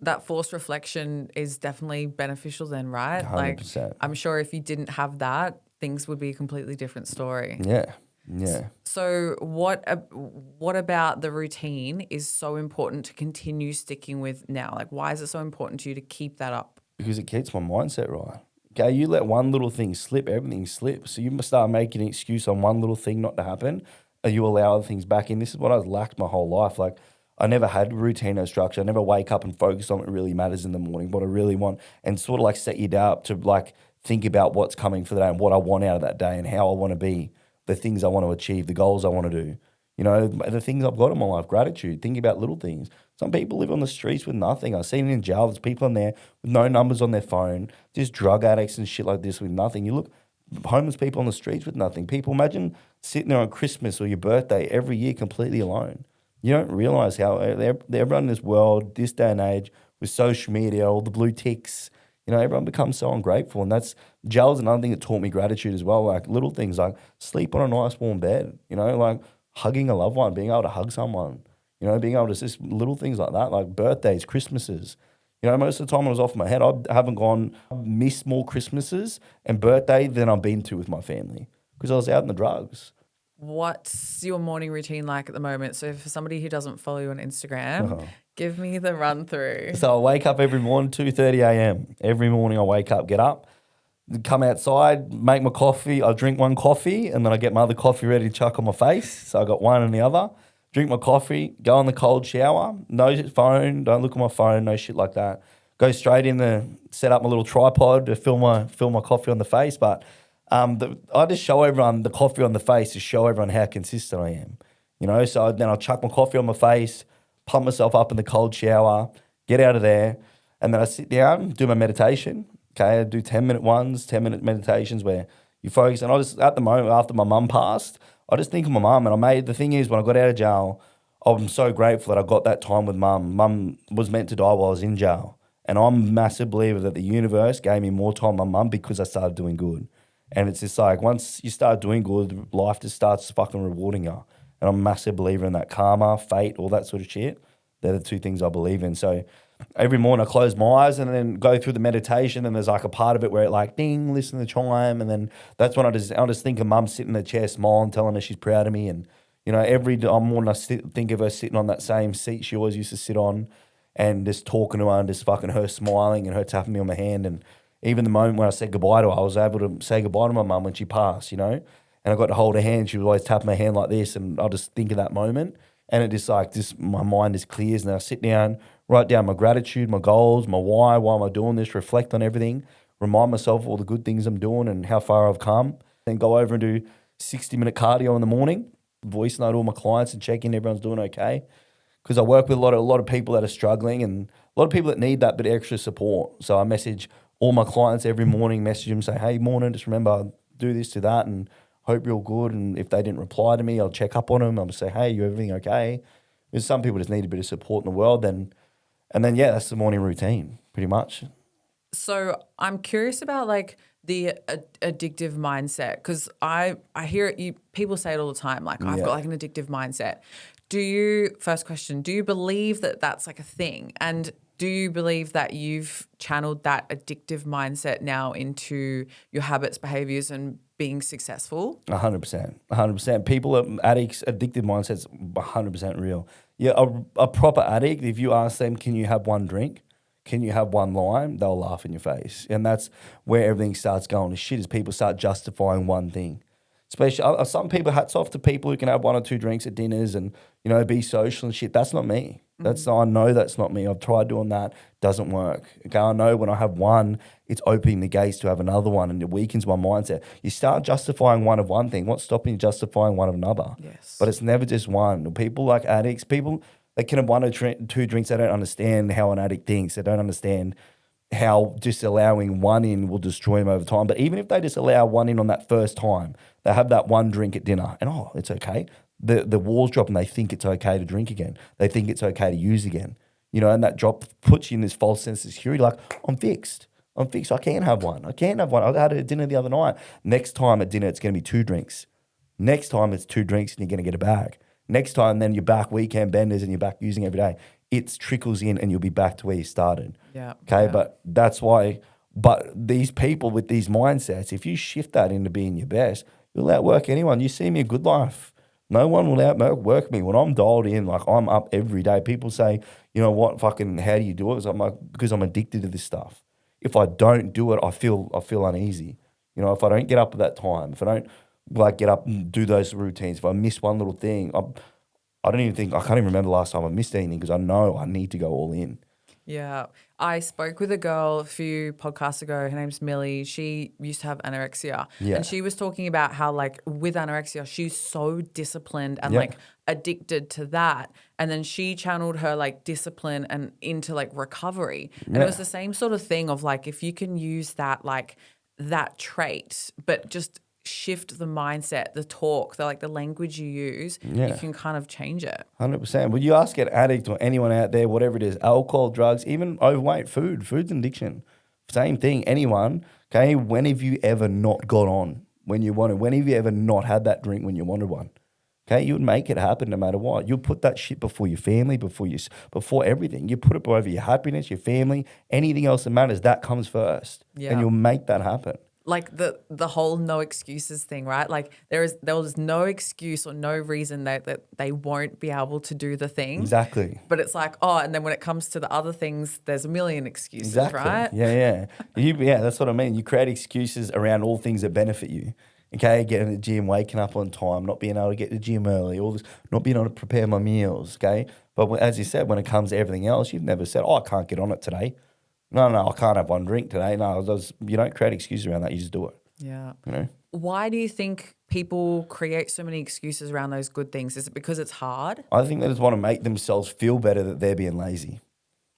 That forced reflection is definitely beneficial then, right? 100%. Like, I'm sure if you didn't have that, things would be a completely different story. Yeah. Yeah. So what about the routine is so important to continue sticking with now? Like, why is it so important to you to keep that up? Because it keeps my mindset right. Okay, you let one little thing slip, everything slips. So you must start making an excuse on one little thing not to happen, and you allow other things back in. This is what I've lacked my whole life. Like, I never had routine or structure. I never wake up and focus on what really matters in the morning, what I really want, and sort of like set your day up to like think about what's coming for the day and what I want out of that day and how I want to be, the things I want to achieve, the goals I want to do. You know, the things I've got in my life, gratitude, thinking about little things. Some people live on the streets with nothing. I've seen it in jail. There's people in there with no numbers on their phone, just drug addicts and shit like this with nothing. You look, homeless people on the streets with nothing. People, imagine sitting there on Christmas or your birthday every year completely alone. You don't realize how everyone in this world, this day and age, with social media, all the blue ticks, you know, everyone becomes so ungrateful. And jail's another thing that taught me gratitude as well. Like little things like sleep on a nice warm bed, you know, like hugging a loved one, being able to hug someone, you know, being able to just little things like that, like birthdays, Christmases. You know, most of the time I was off my head. I've missed more Christmases and birthday than I've been to with my family because I was out in the drugs. What's your morning routine like at the moment? So for somebody who doesn't follow you on Instagram, give me the run through. So I wake up every morning, 2:30 a.m. Every morning I wake up, get up, come outside, make my coffee. I drink one coffee and then I get my other coffee ready to chuck on my face. So I got one and the other. drink my coffee, go in the cold shower, no phone, don't look at my phone, no shit like that. Go straight in the, set up my little tripod to fill my coffee on the face. But I just show everyone the coffee on the face to show everyone how consistent I am. You know, so then I'll chuck my coffee on my face, pump myself up in the cold shower, get out of there, and then I sit down, do my meditation. Okay, I do 10-minute ones, 10-minute meditations where you focus. And I just, at the moment, after my mum passed, I just think of my mum. And the thing is, when I got out of jail, I'm so grateful that I got that time with mum. Mum was meant to die while I was in jail. And I'm a massive believer that the universe gave me more time with my mum because I started doing good. And it's just like, once you start doing good, life just starts fucking rewarding you. And I'm a massive believer in that karma, fate, all that sort of shit. They're the two things I believe in. So every morning I close my eyes and then go through the meditation, and there's like a part of it where it like, ding, listen to the chime. And then that's when I just think of mum sitting in the chair smiling, telling her she's proud of me. And, you know, every morning I think of her sitting on that same seat she always used to sit on, and just talking to her and just fucking her smiling and her tapping me on my hand. And even the moment when I said goodbye to her, I was able to say goodbye to my mum when she passed, you know. And I got to hold her hand. She was always tapping my hand like this, and I'll just think of that moment. And it just like, my mind just clears, and I sit down, write down my gratitude, my goals, my why am I doing this, reflect on everything, remind myself of all the good things I'm doing and how far I've come. Then go over and do 60-minute cardio in the morning, voice note all my clients and check in everyone's doing okay. Because I work with a lot of people that are struggling, and a lot of people that need that bit of extra support. So I message all my clients every morning, message them, say, hey, morning, just remember, do this, do that, and hope you're all good. And if they didn't reply to me, I'll check up on them. I'll say, hey, you everything okay? Because some people just need a bit of support in the world. And then, yeah, that's the morning routine, pretty much. So I'm curious about like the addictive mindset, because I hear it, people say it all the time, like I've got like an addictive mindset. First question, do you believe that that's like a thing? And do you believe that you've channeled that addictive mindset now into your habits, behaviors, and being successful? 100%. 100%. People, addicts, addictive mindsets, 100% real. Yeah, a proper addict, if you ask them, can you have one drink? Can you have one lime? They'll laugh in your face. And that's where everything starts going to shit, is people start justifying one thing. Especially some people, hats off to people who can have one or two drinks at dinners and, you know, be social and shit. That's not me. I know that's not me. I've tried doing that. Doesn't work. Okay, I know when I have one, it's opening the gates to have another one, and it weakens my mindset. You start justifying one thing. What's stopping you justifying one of another? Yes. But it's never just one. People like addicts, people that can have one or two drinks, they don't understand how an addict thinks. They don't understand how just allowing one in will destroy them over time. But even if they just allow one in on that first time, they have that one drink at dinner and, oh, it's okay. The walls drop and they think it's okay to drink again. They think it's okay to use again. You know, and that drop puts you in this false sense of security, like, I'm fixed. I can't have one. I had it at dinner the other night. Next time at dinner, it's going to be 2 drinks. Next time it's 2 drinks and you're going to get a bag. Next time, then you're back weekend benders and you're back using every day. It trickles in and you'll be back to where you started. Yeah. Okay, yeah. but that's why, but these people with these mindsets, if you shift that into being your best, you'll outwork anyone. You see me a good life. No one will outwork me. When I'm dialed in, like I'm up every day. People say, you know what, fucking, how do you do it? So I'm like, because I'm addicted to this stuff. If I don't do it, I feel uneasy. You know, if I don't get up at that time, if I don't like get up and do those routines, if I miss one little thing, I can't even remember the last time I missed anything, because I know I need to go all in. Yeah. I spoke with a girl a few podcasts ago. Her name's Millie. She used to have anorexia. Yeah. And she was talking about how, like, with anorexia, she's so disciplined and, Yeah. like, addicted to that. And then she channeled her, like, discipline and into, like, recovery. And it was the same sort of thing of, like, if you can use that, like, that trait, but just shift the mindset, the talk, the language you use, you can kind of change it. 100%. Would you ask an addict or anyone out there, whatever it is, alcohol, drugs, even overweight, food's an addiction. Same thing, anyone, okay? When have you ever not got on when you wanted? When have you ever not had that drink when you wanted one? Okay, you would make it happen no matter what. You'll put that shit before your family, before everything. You put it over your happiness, your family, anything else that matters, that comes first. Yeah. And you'll make that happen. Like the whole no excuses thing, right? Like there was no excuse or no reason that they won't be able to do the thing. Exactly. But it's like, oh, and then when it comes to the other things, there's a million excuses, Exactly. right? Yeah. Yeah, that's what I mean. You create excuses around all things that benefit you. Okay, getting to the gym, waking up on time, not being able to get to the gym early, all this, not being able to prepare my meals. Okay, but as you said, when it comes to everything else, you've never said, "Oh, I can't get on it today." No, I can't have one drink today. No, you don't create excuses around that. You just do it. Yeah. You know. Why do you think people create so many excuses around those good things? Is it because it's hard? I think they just want to make themselves feel better that they're being lazy.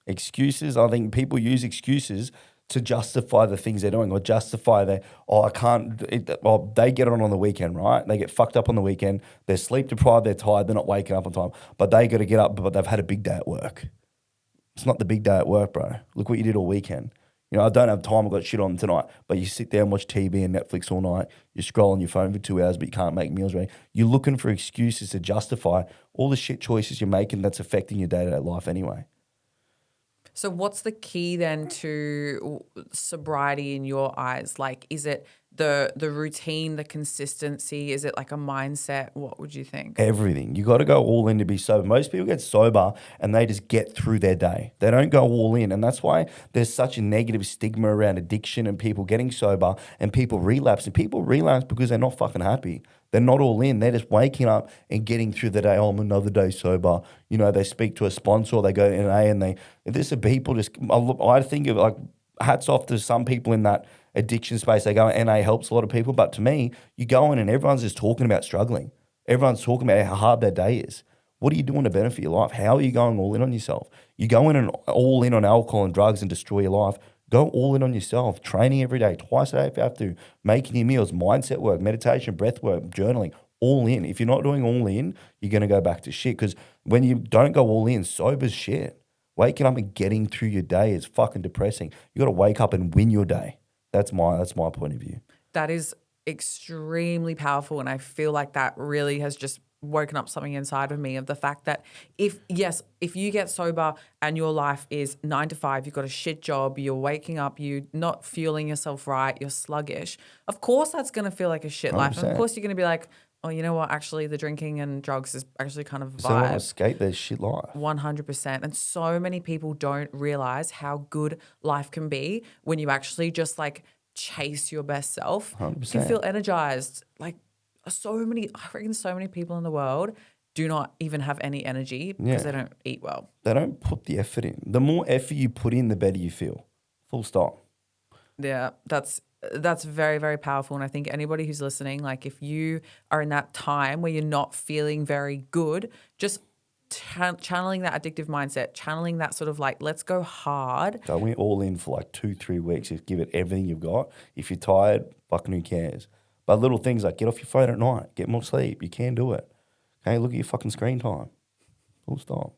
Excuses, I think people use excuses to justify the things they're doing or justify I can't, they get on the weekend, right? They get fucked up on the weekend. They're sleep deprived, they're tired, they're not waking up on time, but they got to get up, but they've had a big day at work. It's not the big day at work, bro. Look what you did all weekend. I don't have time, I've got shit on tonight, but you sit there and watch TV and Netflix all night. You scroll on your phone for 2 hours, but you can't make meals ready. You're looking for excuses to justify all the shit choices you're making that's affecting your day-to-day life anyway. So what's the key then to sobriety in your eyes? Like, is it the routine, the consistency? Is it like a mindset? What would you think? Everything. You got to go all in to be sober. Most people get sober and they just get through their day. They don't go all in. And that's why there's such a negative stigma around addiction and people getting sober and people relapse. And people relapse because they're not fucking happy. They're not all in. They're just waking up and getting through the day. Oh, I'm another day sober. They speak to a sponsor or they go to NA and there's people just, I think of like hats off to some people in that addiction space. They go, NA helps a lot of people. But to me, you go in and everyone's just talking about struggling. Everyone's talking about how hard their day is. What are you doing to benefit your life? How are you going all in on yourself? You go in and all in on alcohol and drugs and destroy your life. Go all in on yourself. Training every day, twice a day if you have to. Making your meals, mindset work, meditation, breath work, journaling, all in. If you're not doing all in, you're going to go back to shit. Because when you don't go all in, sober's shit. Waking up and getting through your day is fucking depressing. You got to wake up and win your day. That's my point of view. That is extremely powerful, and I feel like that really has just woken up something inside of me of the fact that if you get sober and your life is 9 to 5, you've got a shit job, you're waking up, you're not fueling yourself right, you're sluggish, of course that's going to feel like a shit life. And of course you're going to be like, oh, you know what, actually the drinking and drugs is actually kind of a vibe. So they want to escape their shit life. 100%. And so many people don't realize how good life can be when you actually just like chase your best self. 100%. You can feel energized. Like I reckon so many people in the world do not even have any energy because they don't eat well. They don't put the effort in. The more effort you put in, the better you feel. Full stop. Yeah, that's very, very powerful. And I think anybody who's listening, like if you are in that time where you're not feeling very good, just channeling that addictive mindset, channeling that sort of like, let's go hard. Go all in for like 2-3 weeks. Just give it everything you've got. If you're tired, fucking who cares? But little things like get off your phone at night, get more sleep. You can do it. Okay, look at your fucking screen time. Full stop.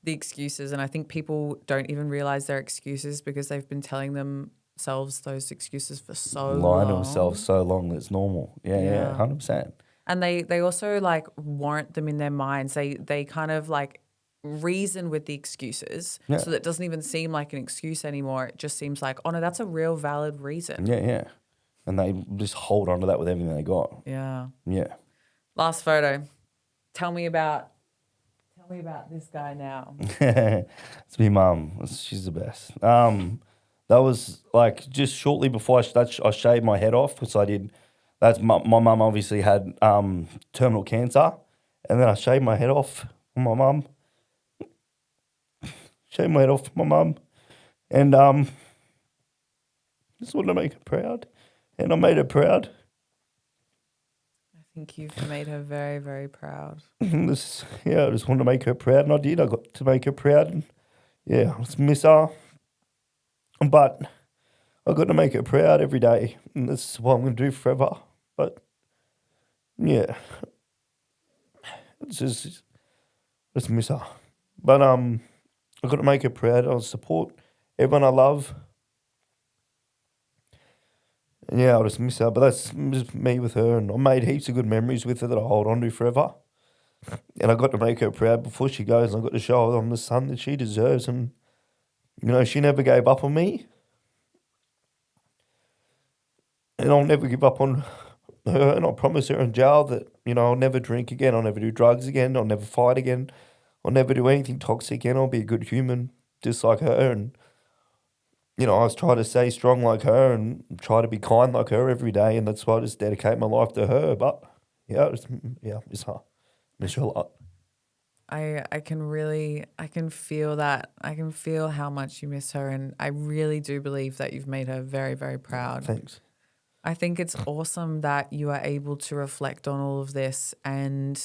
The excuses, and I think people don't even realize their excuses because they've been telling themselves those excuses for so long. Lying to themselves so long that it's normal. Yeah, 100%. And they also like warrant them in their minds. They kind of like reason with the excuses so that it doesn't even seem like an excuse anymore. It just seems like, oh no, that's a real valid reason. Yeah. And they just hold on to that with everything they got. Yeah. Yeah. Last photo. Tell me about this guy now. It's my mum. She's the best. That was like just shortly before I shaved my head off because I did. That's my mum obviously had terminal cancer, and then I shaved my head off for my mum. Shaved my head off for my mum, and just wanted to make her proud, and I made her proud. I think you've made her very, very proud. I just wanted to make her proud, and I did. I got to make her proud, and I just miss her. But I got to make her proud every day, and this is what I'm going to do forever. But yeah, it's just miss her. But I got to make her proud. I'll support everyone I love. And I'll just miss her. But that's just me with her, and I made heaps of good memories with her that I hold on to forever. And I got to make her proud before she goes, and I got to show her I'm the son that she deserves. And she never gave up on me. And I'll never give up on her, and I promise her in jail that, I'll never drink again, I'll never do drugs again, I'll never fight again, I'll never do anything toxic again, I'll be a good human, just like her, and you know, I was trying to stay strong like her and try to be kind like her every day, and that's why I just dedicate my life to her. But it's hard. Miss her a lot. I can feel that. I can feel how much you miss her, and I really do believe that you've made her very, very proud. Thanks. I think it's awesome that you are able to reflect on all of this and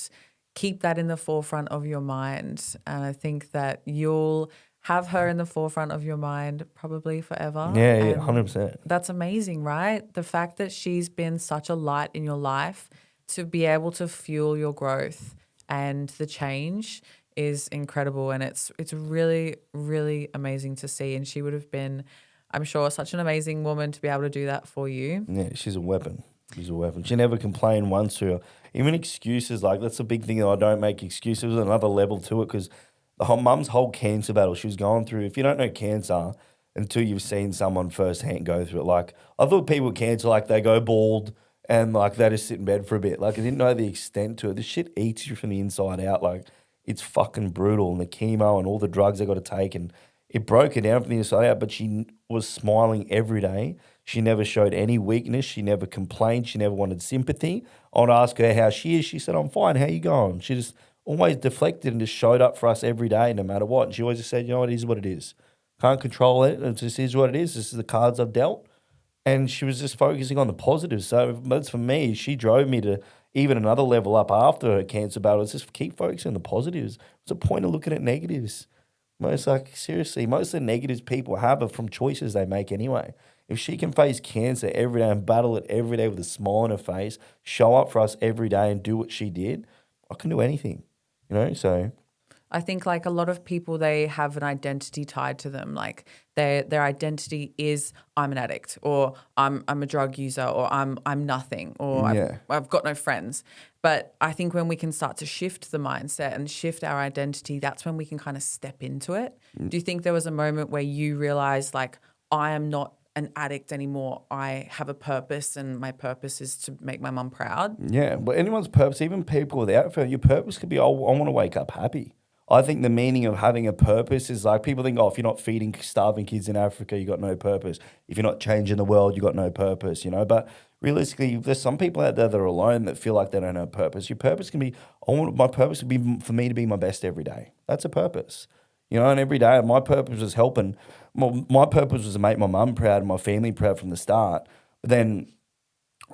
keep that in the forefront of your mind. And I think that you'll have her in the forefront of your mind probably forever. Yeah, And 100%. that's amazing, right? The fact that she's been such a light in your life to be able to fuel your growth and the change is incredible. And it's really, really amazing to see. And she would have been, I'm sure, such an amazing woman to be able to do that for you. Yeah, she's a weapon. She's a weapon. She never complained once to her. Even excuses, like that's the big thing that I don't make excuses. There's another level to it because the whole mum's whole cancer battle she was going through. If you don't know cancer until you've seen someone firsthand go through it, like I thought people with cancer like they go bald and like they just sit in bed for a bit. Like I didn't know the extent to it. This shit eats you from the inside out. Like it's fucking brutal, and the chemo and all the drugs they got to take, and it broke her down from the inside out. But she was smiling every day. She never showed any weakness. She never complained. She never wanted sympathy. I would ask her how she is. She said, "I'm fine. How you going?" She just always deflected and just showed up for us every day, no matter what. And she always just said, "You know, it is what it is. Can't control it. It just is what it is. This is the cards I've dealt." And she was just focusing on the positives. So that's for me. She drove me to even another level up after her cancer battle. It's just keep focusing on the positives. What's the point of looking at negatives? Seriously, most of the negatives people have are from choices they make anyway. If she can face cancer every day and battle it every day with a smile on her face, show up for us every day and do what she did, I can do anything, you know? So, I think like a lot of people, they have an identity tied to them. Like their identity is I'm an addict, or I'm a drug user, or I'm nothing, or yeah. I've got no friends. But I think when we can start to shift the mindset and shift our identity, that's when we can kind of step into it. Do you think there was a moment where you realized like I am not an addict anymore? I have a purpose, and my purpose is to make my mum proud. Yeah, but anyone's purpose, even people without fail, your purpose could be, I want to wake up happy. I think the meaning of having a purpose is like people think, oh, if you're not feeding starving kids in Africa, you got no purpose. If you're not changing the world, you got no purpose, you know? But realistically, there's some people out there that are alone that feel like they don't have purpose. Your purpose can be, my purpose would be for me to be my best every day. That's a purpose. You know, and every day my purpose was helping. My purpose was to make my mum proud and my family proud from the start. But then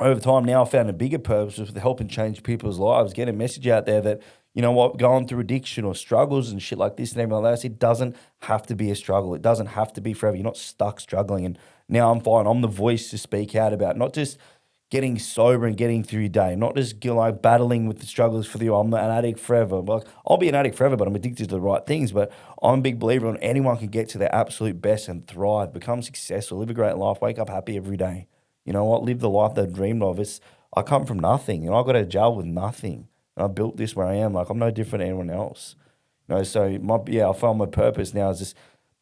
over time now I found a bigger purpose with helping change people's lives, get a message out there that, you know what, going through addiction or struggles and shit like this and everything like that, it doesn't have to be a struggle. It doesn't have to be forever. You're not stuck struggling. And now I'm fine. I'm the voice to speak out about, not just getting sober and getting through your day, not just like battling with the struggles for the, I'm an addict forever. Like I'll be an addict forever, but I'm addicted to the right things. But I'm a big believer in anyone can get to their absolute best and thrive, become successful, live a great life, wake up happy every day. You know what? Live the life they dreamed of. I come from nothing, and I got out of jail with nothing, and I built this where I am. Like I'm no different than anyone else. You know, so I found my purpose now is just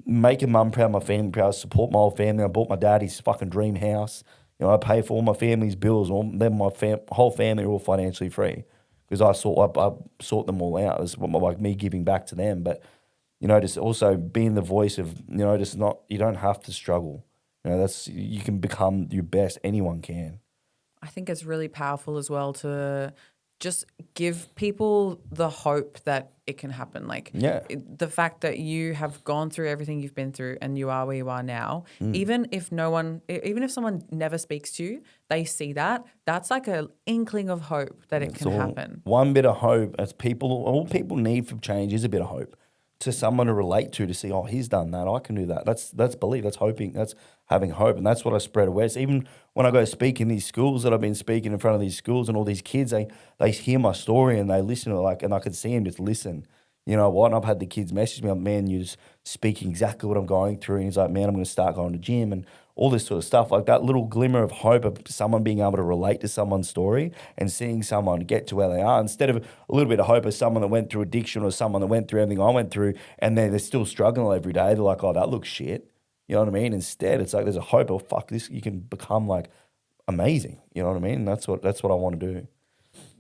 making mum proud, my family proud, support my whole family. I bought my dad his fucking dream house. You know, I pay for all my family's bills. Then my whole family are all financially free because I sort them all out. It's like me giving back to them, but you know, just also being the voice of, you know, just not, you don't have to struggle. You know, you can become your best. Anyone can. I think it's really powerful as well to just give people the hope that it can happen. Like Yeah. the fact that you have gone through everything you've been through and you are where you are now, even if someone never speaks to you, they see that, that's like an inkling of hope that it can happen. One bit of hope, all people need for change is a bit of hope to someone to relate to see, oh, he's done that, I can do that. That's belief, that's hoping, that's having hope, and that's what I spread away. So even when I go speak in these schools that I've been speaking in front of these schools and all these kids, they hear my story and they listen to and I can see them just listen. You know what? And I've had the kids message me, man, you're just speaking exactly what I'm going through. And he's like, man, I'm going to start going to gym and all this sort of stuff. Like that little glimmer of hope of someone being able to relate to someone's story and seeing someone get to where they are, instead of a little bit of hope of someone that went through addiction or someone that went through everything I went through and they're still struggling every day. They're like, oh, that looks shit. You know what I mean? Instead, it's like there's a hope of, fuck, this, you can become like amazing. You know what I mean? And that's what I want to do.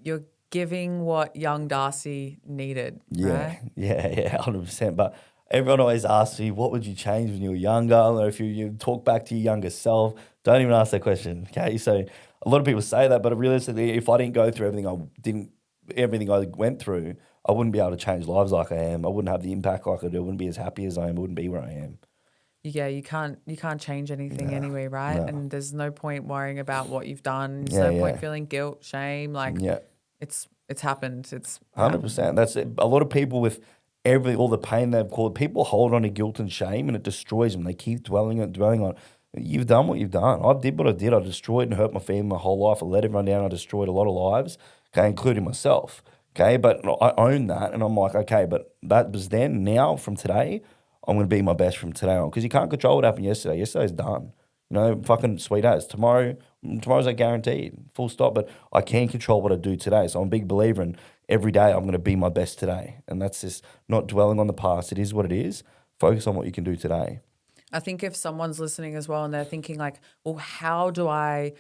You're giving what young Darcy needed, Yeah, right? yeah, 100%. But everyone always asks me, what would you change when you were younger? Or if you talk back to your younger self, don't even ask that question. Okay. So a lot of people say that, but realistically, if I didn't go through everything I went through, I wouldn't be able to change lives like I am. I wouldn't have the impact like I do. I wouldn't be as happy as I am. I wouldn't be where I am. Yeah, you can't change anything anyway, right? No. And there's no point worrying about what you've done. There's Yeah, no point yeah. feeling guilt, shame. Like Yeah. it's happened. It's happened. 100%. That's it. A lot of people with all the pain they've caused, people hold on to guilt and shame and it destroys them. They keep dwelling on it. You've done what you've done. I did what I did. I destroyed and hurt my family my whole life. I let everyone down. I destroyed a lot of lives, okay, including myself. Okay, but I own that and I'm like, okay, but that was then. Now from today, I'm going to be my best from today on because you can't control what happened yesterday. Yesterday's done. Fucking sweet as. Tomorrow's a guaranteed, full stop. But I can control what I do today. So I'm a big believer in every day I'm going to be my best today. And that's just not dwelling on the past. It is what it is. Focus on what you can do today. I think if someone's listening as well and they're thinking like, well, how do I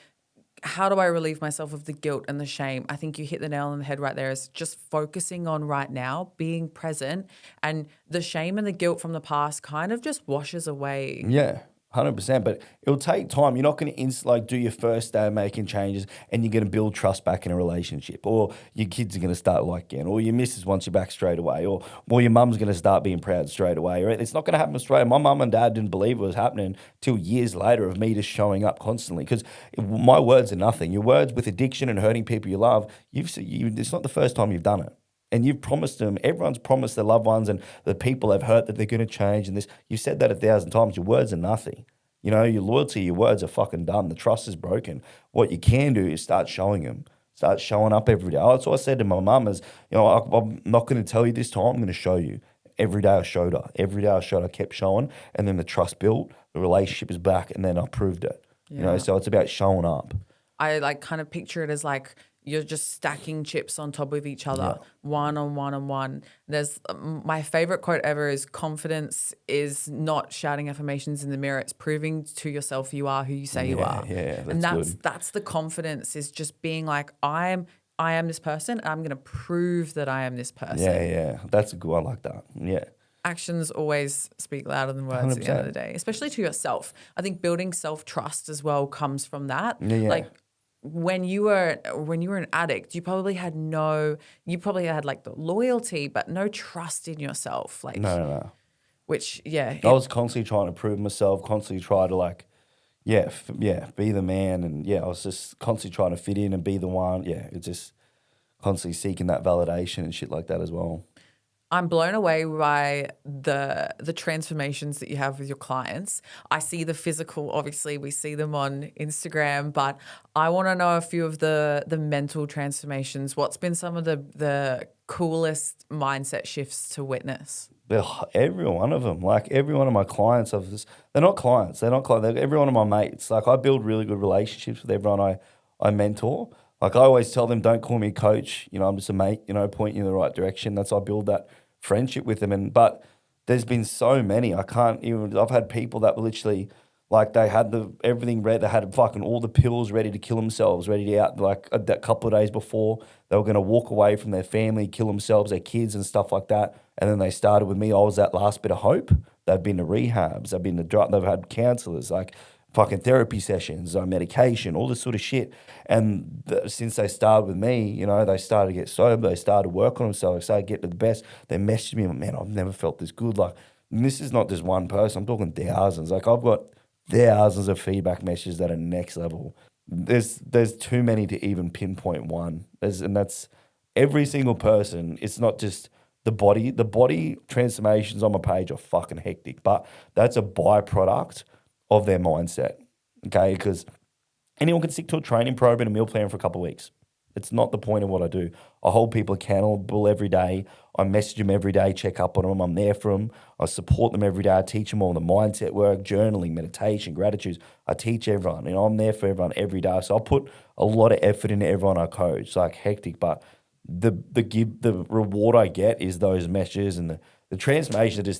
relieve myself of the guilt and the shame? I think you hit the nail on the head right there. Is just focusing on right now, being present, and the shame and the guilt from the past kind of just washes away. Yeah, 100%. But it'll take time. You're not going to do your first day of making changes and you're going to build trust back in a relationship, or your kids are going to start liking, or your missus wants you back straight away, or your mum's going to start being proud straight away. Right? It's not going to happen straight away. My mum and dad didn't believe it was happening till years later of me just showing up constantly because my words are nothing. Your words with addiction and hurting people you love, it's not the first time you've done it. And you've promised them, everyone's promised their loved ones and the people they've hurt that they're going to change. And this, you've said that 1,000 times. Your words are nothing. Your loyalty, your words are fucking done. The trust is broken. What you can do is start showing them. Start showing up every day. That's what I said to my mum is, I'm not going to tell you this time. I'm going to show you. Every day I showed her. Every day I showed her, I kept showing. And then the trust built. The relationship is back. And then I proved it. Yeah. So it's about showing up. I kind of picture it as like you're just stacking chips on top of each other, one on one on one. There's my favorite quote ever is confidence is not shouting affirmations in the mirror. It's proving to yourself you are who you say you are. Yeah, and good. that's the confidence is just being like, I am this person and I'm going to prove that I am this person. Yeah. That's a good. I like that. Yeah. Actions always speak louder than words 100%. At the end of the day, especially to yourself. I think building self-trust as well comes from that. Yeah. Like when you were an addict, you probably had like the loyalty, but no trust in yourself. Like No. Which, I was constantly trying to prove myself, constantly try to be the man. And I was just constantly trying to fit in and be the one. Yeah, it's just constantly seeking that validation and shit like that as well. I'm blown away by the transformations that you have with your clients. I see the physical, obviously we see them on Instagram, but I want to know a few of the mental transformations. What's been some of the coolest mindset shifts to witness? Every one of them, like every one of my clients, they're not clients. They're every one of my mates. Like I build really good relationships with everyone I mentor. Like I always tell them, don't call me a coach. I'm just a mate, point you in the right direction. I build that friendship with them. But there's been so many. I've had people that were literally like they had everything ready. They had fucking all the pills ready to kill themselves, ready to out like that couple of days before they were going to walk away from their family, kill themselves, their kids and stuff like that. And then they started with me. I was that last bit of hope. They've been to rehabs. They've had counselors, like fucking therapy sessions, medication, all this sort of shit. And since they started with me, they started to get sober. They started to work on themselves. They started to get to the best. They messaged me, man, I've never felt this good. Like, this is not just one person. I'm talking thousands. Like, I've got thousands of feedback messages that are next level. There's too many to even pinpoint one. And that's every single person. It's not just the body. The body transformations on my page are fucking hectic, but that's a byproduct of their mindset, okay? Because anyone can stick to a training program and a meal plan for a couple of weeks. It's not the point of what I do. I hold people accountable every day. I message them every day, check up on them. I'm there for them. I support them every day. I teach them all the mindset work, journaling, meditation, gratitude. I teach everyone. I'm there for everyone every day. So I put a lot of effort into everyone I coach. It's like hectic, but the reward I get is those messages and the transformation is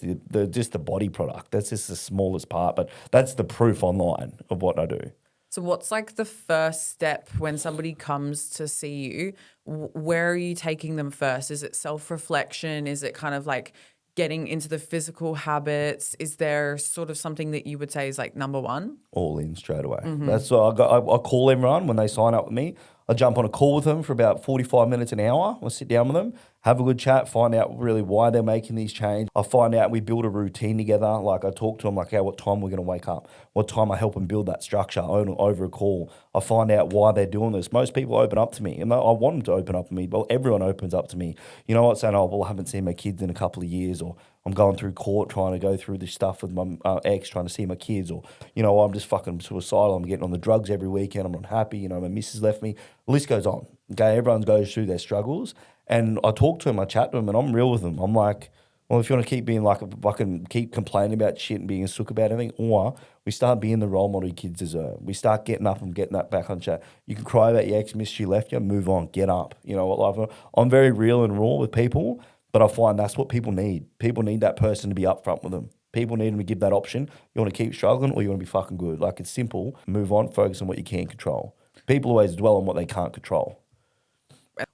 just the body product. That's just the smallest part, but that's the proof online of what I do. So what's like the first step when somebody comes to see you? Where are you taking them first? Is it self-reflection? Is it kind of like getting into the physical habits? Is there sort of something that you would say is like number one? All in straight away. That's what I call everyone when they sign up with me. I jump on a call with them for about 45 minutes, an hour. I sit down with them, have a good chat, find out really why they're making these changes. I find out we build a routine together. Like I talk to them like, hey, what time we're going to wake up? What time I help them build that structure over a call. I find out why they're doing this. Most people open up to me and I want them to open up to me. Well, everyone opens up to me. You know what? Saying, oh, well, I haven't seen my kids in a couple of years, or I'm going through court trying to go through this stuff with my ex, trying to see my kids, or, you know, I'm just fucking suicidal. I'm getting on the drugs every weekend. I'm not happy. You know, my missus left me. The list goes on. Okay, everyone goes through their struggles. And I talk to them, I chat to them, and I'm real with them. I'm like, well, if you want to keep being like a fucking keep complaining about shit and being a sook about everything, or we start being the role model your kids deserve. We start getting up and getting that back on chat. You can cry about your ex, miss you, left you, move on, get up. You know what, like, I'm very real and raw with people, but I find that's what people need. People need that person to be upfront with them. People need them to give that option. You want to keep struggling or you want to be fucking good. Like, it's simple. Move on, focus on what you can control. People always dwell on what they can't control.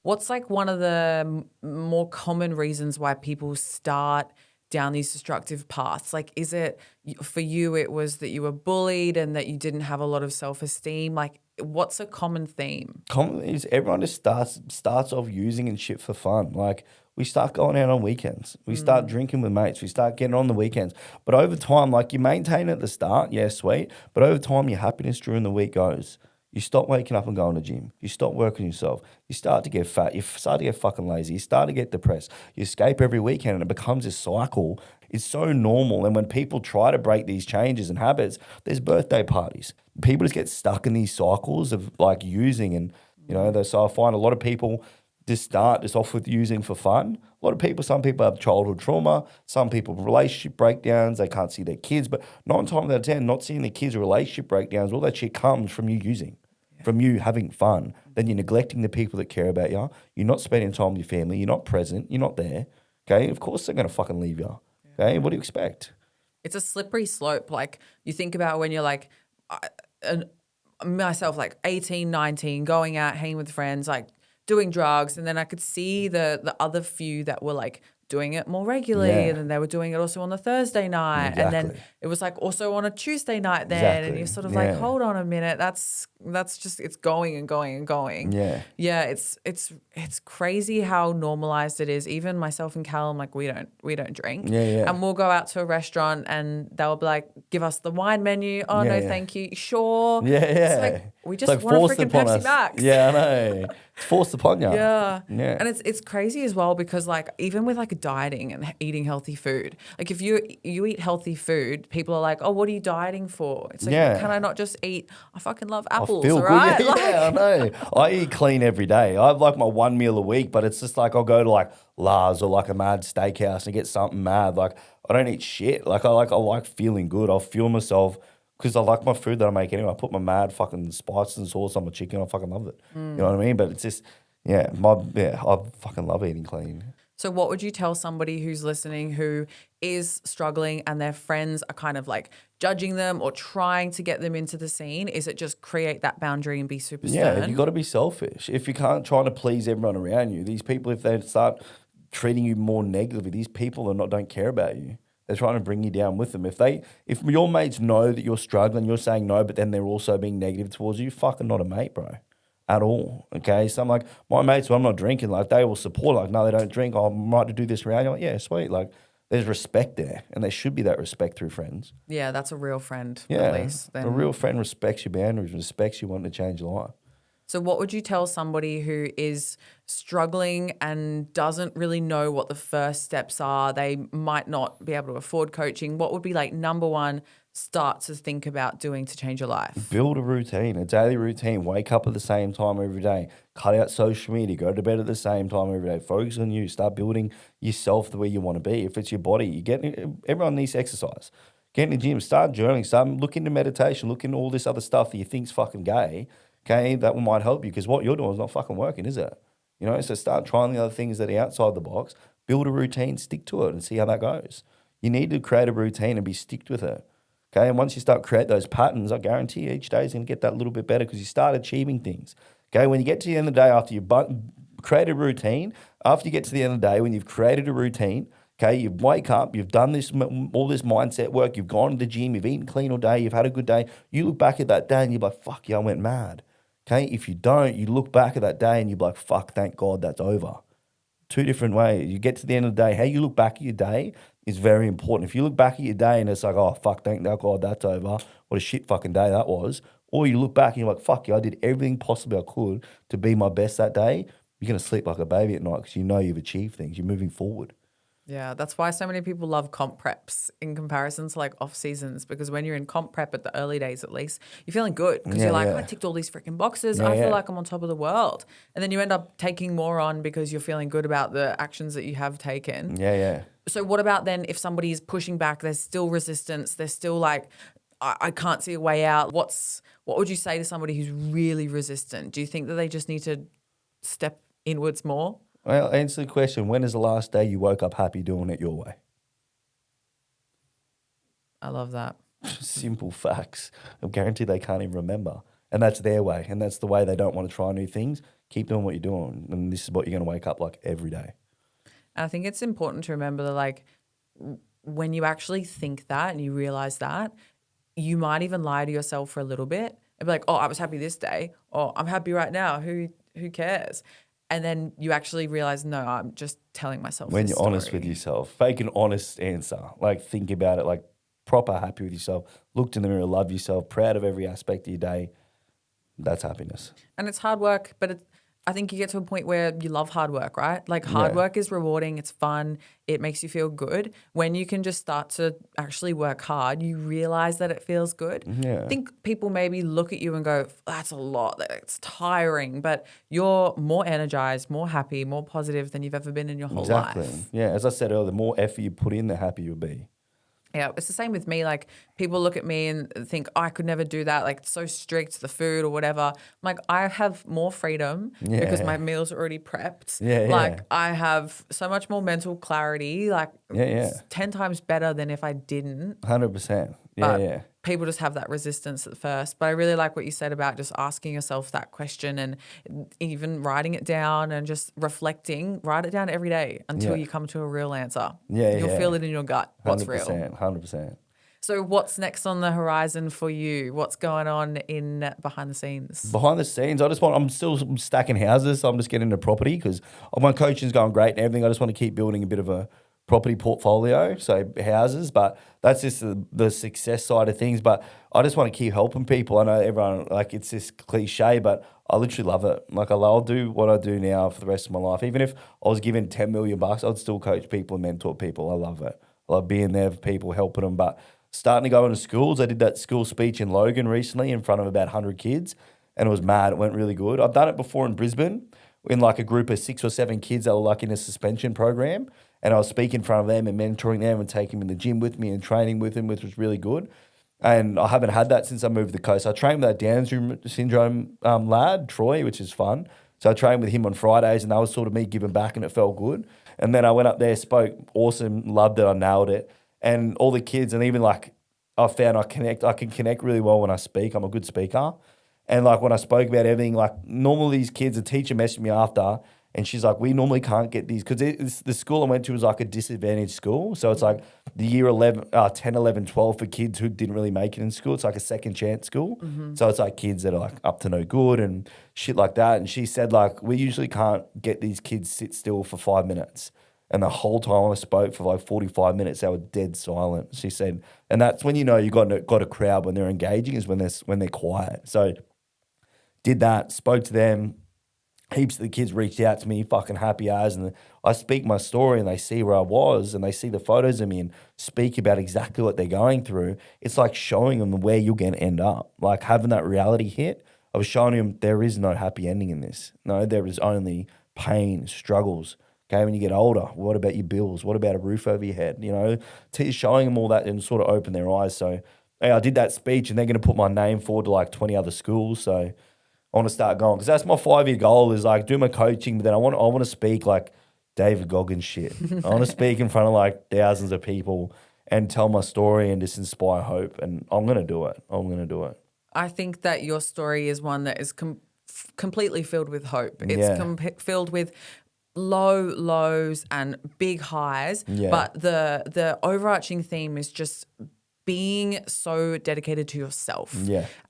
What's like one of the more common reasons why people start down these destructive paths? Like, is it for you, it was that you were bullied and that you didn't have a lot of self-esteem? Like, what's a common theme? Common is everyone just starts off using and shit for fun. Like, we start going out on weekends. We start drinking with mates. We start getting on the weekends. But over time, like, you maintain at the start, yeah, sweet. But over time, your happiness during the week goes. You stop waking up and going to the gym. You stop working yourself. You start to get fat. You start to get fucking lazy. You start to get depressed. You escape every weekend and it becomes this cycle. It's so normal. And when people try to break these changes and habits, there's birthday parties. People just get stuck in these cycles of like using and, you know, so I find a lot of people just start just off with using for fun. A lot of people, some people have childhood trauma, some people have relationship breakdowns, they can't see their kids, but 9 times out of 10, not seeing their kids' relationship breakdowns, all that shit comes from you using, from you having fun. Then you're neglecting the people that care about you. You're not spending time with your family. You're not present. You're not there. Okay? Of course they're going to fucking leave you. Okay? What do you expect? It's a slippery slope. Like, you think about when you're like, myself, like 18, 19, going out, hanging with friends, like, doing drugs, and then I could see the other few that were like doing it more regularly, and then they were doing it also on the Thursday night, and then it was like also on a Tuesday night then, and you're sort of like, hold on a minute, that's just, it's going and going and going. It's crazy how normalized it is. Even myself and Callum, like, we don't drink, and we'll go out to a restaurant and they'll be like, give us the wine menu. Oh no, thank you. Sure. It's like, we just want a freaking Pepsi Max. Yeah, I know. It's forced upon you. Yeah. And it's crazy as well because, like, even with like dieting and eating healthy food, like if you eat healthy food, people are like, oh, what are you dieting for? It's like, can I not just eat? I fucking love apples, I feel right? good. Yeah, I know. I eat clean every day. I have like my one meal a week, but it's just like I'll go to like Lars or like a mad steakhouse and get something mad. Like, I don't eat shit. Like I like feeling good. I'll fuel myself because I like my food that I make anyway. I put my mad fucking spice and sauce on my chicken. I fucking love it. You know what I mean? But it's just, I fucking love eating clean. So what would you tell somebody who's listening who is struggling and their friends are kind of like judging them or trying to get them into the scene? Is it just create that boundary and be super stern? Yeah, you got to be selfish. If you can't try to please everyone around you, these people, if they start treating you more negatively, these people don't care about you. They're trying to bring you down with them. If your mates know that you're struggling, you're saying no, but then they're also being negative towards you, fucking not a mate, bro. At all. Okay. So I'm like, my mates, when I'm not drinking, like they will support, like, no, they don't drink. Oh, I'm right to do this around. You're like, yeah, sweet. Like, there's respect there. And there should be that respect through friends. Yeah, that's a real friend, Yeah. at least. A real friend respects your boundaries, respects you wanting to change your life. So what would you tell somebody who is struggling and doesn't really know what the first steps are? They might not be able to afford coaching. What would be like number one start to think about doing to change your life? Build a routine, a daily routine. Wake up at the same time every day. Cut out social media. Go to bed at the same time every day. Focus on you. Start building yourself the way you want to be. If it's your body, everyone needs exercise. Get in the gym. Start journaling. Start look into meditation. Look into all this other stuff that you think's fucking gay. Okay, that one might help you because what you're doing is not fucking working, is it? You know, so start trying the other things that are outside the box. Build a routine. Stick to it and see how that goes. You need to create a routine and be sticked with it. Okay, and once you start create those patterns, I guarantee you each day is going to get that little bit better because you start achieving things. Okay, when you get to the end of the day after you've created a routine, after you get to the end of the day when you've created a routine, Okay, you wake up, you've done this all this mindset work, you've gone to the gym, you've eaten clean all day, you've had a good day. You look back at that day and you're like, fuck yeah, I went mad. Okay, if you don't, you look back at that day and you're like, fuck, thank God that's over. Two different ways. You get to the end of the day, how you look back at your day is very important. If you look back at your day and it's like, oh, fuck, thank God that's over. What a shit fucking day that was. Or you look back and you're like, fuck yeah, I did everything possibly I could to be my best that day. You're going to sleep like a baby at night because you know you've achieved things. You're moving forward. Yeah, that's why so many people love comp preps in comparison to like off seasons, because when you're in comp prep at the early days at least, you're feeling good because you're like, I ticked all these freaking boxes. I feel like I'm on top of the world. And then you end up taking more on because you're feeling good about the actions that you have taken. Yeah. So what about then if somebody is pushing back, there's still resistance, there's still like, I can't see a way out. What would you say to somebody who's really resistant? Do you think that they just need to step inwards more? Well, answer the question. When is the last day you woke up happy doing it your way? I love that. Simple facts. I'm guaranteed they can't even remember. And that's their way. And that's the way they don't want to try new things. Keep doing what you're doing. And this is what you're going to wake up like every day. And I think it's important to remember that, like, when you actually think that and you realize that, you might even lie to yourself for a little bit and be like, oh, I was happy this day, or I'm happy right now. Who cares? And then you actually realize, no, I'm just telling myself when this you're story. honest with yourself, fake an honest answer. Like, think about it, like proper happy with yourself. Looked in the mirror, love yourself, proud of every aspect of your day. That's happiness. And it's hard work, but I think you get to a point where you love hard work, right? Like hard work is rewarding, it's fun, it makes you feel good. When you can just start to actually work hard, you realize that it feels good. Yeah. I think people maybe look at you and go, that's a lot, it's tiring, but you're more energized, more happy, more positive than you've ever been in your whole life. Yeah, as I said earlier, the more effort you put in, the happier you'll be. Yeah, it's the same with me. Like, people look at me and think, oh, I could never do that. Like, it's so strict, the food or whatever. I'm like, I have more freedom because my meals are already prepped. Like, I have so much more mental clarity. Like, it's 10 times better than if I didn't. 100%. But people just have that resistance at first. But I really like what you said about just asking yourself that question and even writing it down and just reflecting. Write it down every day until you come to a real answer. You'll feel it in your gut. What's 100%, real? 100%. So what's next on the horizon for you? What's going on in behind the scenes? Behind the scenes, I'm still stacking houses. So I'm just getting into property because my coaching's going great and everything. I just want to keep building a bit of a property portfolio, so houses, but that's just the success side of things. But I just want to keep helping people. I know everyone, like, it's this cliche, but I literally love it. Like, I'll do what I do now for the rest of my life. Even if I was given $10 million, I'd still coach people and mentor people. I love it. I love being there for people, helping them. But starting to go into schools, I did that school speech in Logan recently in front of about 100 kids, and it was mad. It went really good. I've done it before in Brisbane in like a group of 6 or 7 kids that were like in a suspension program. And I was speaking in front of them and mentoring them and taking them in the gym with me and training with them, which was really good. And I haven't had that since I moved to the coast. I trained with that Down syndrome lad, Troy, which is fun. So I trained with him on Fridays, and that was sort of me giving back, and it felt good. And then I went up there, spoke, awesome, loved it, I nailed it. And all the kids, and even like I found I can connect really well when I speak. I'm a good speaker. And like when I spoke about everything, like normally these kids, a teacher messaged me after, and she's like, we normally can't get these, because the school I went to was like a disadvantaged school. So it's like the year 10, 11, 12 for kids who didn't really make it in school. It's like a second chance school. Mm-hmm. So it's like kids that are like up to no good and shit like that. And she said, like, we usually can't get these kids sit still for 5 minutes. And the whole time I spoke for like 45 minutes, they were dead silent. She said, and that's when you know you got a crowd when they're engaging, is when they're quiet. So did that, spoke to them. Heaps of the kids reached out to me, fucking happy as, and I speak my story and they see where I was and they see the photos of me and speak about exactly what they're going through. It's like showing them where you're going to end up, like having that reality hit. I was showing them there is no happy ending in this. No, there is only pain, struggles. Okay, when you get older, what about your bills? What about a roof over your head? You know, showing them all that and sort of open their eyes. So hey, I did that speech and they're going to put my name forward to like 20 other schools. So I want to start going because that's my 5-year goal, is like do my coaching, but then I want to speak like David Goggins shit. I want to speak in front of like thousands of people and tell my story and just inspire hope. And I'm going to do it. I think that your story is one that is completely filled with hope. It's filled with low lows and big highs. Yeah. But the overarching theme is just being so dedicated to yourself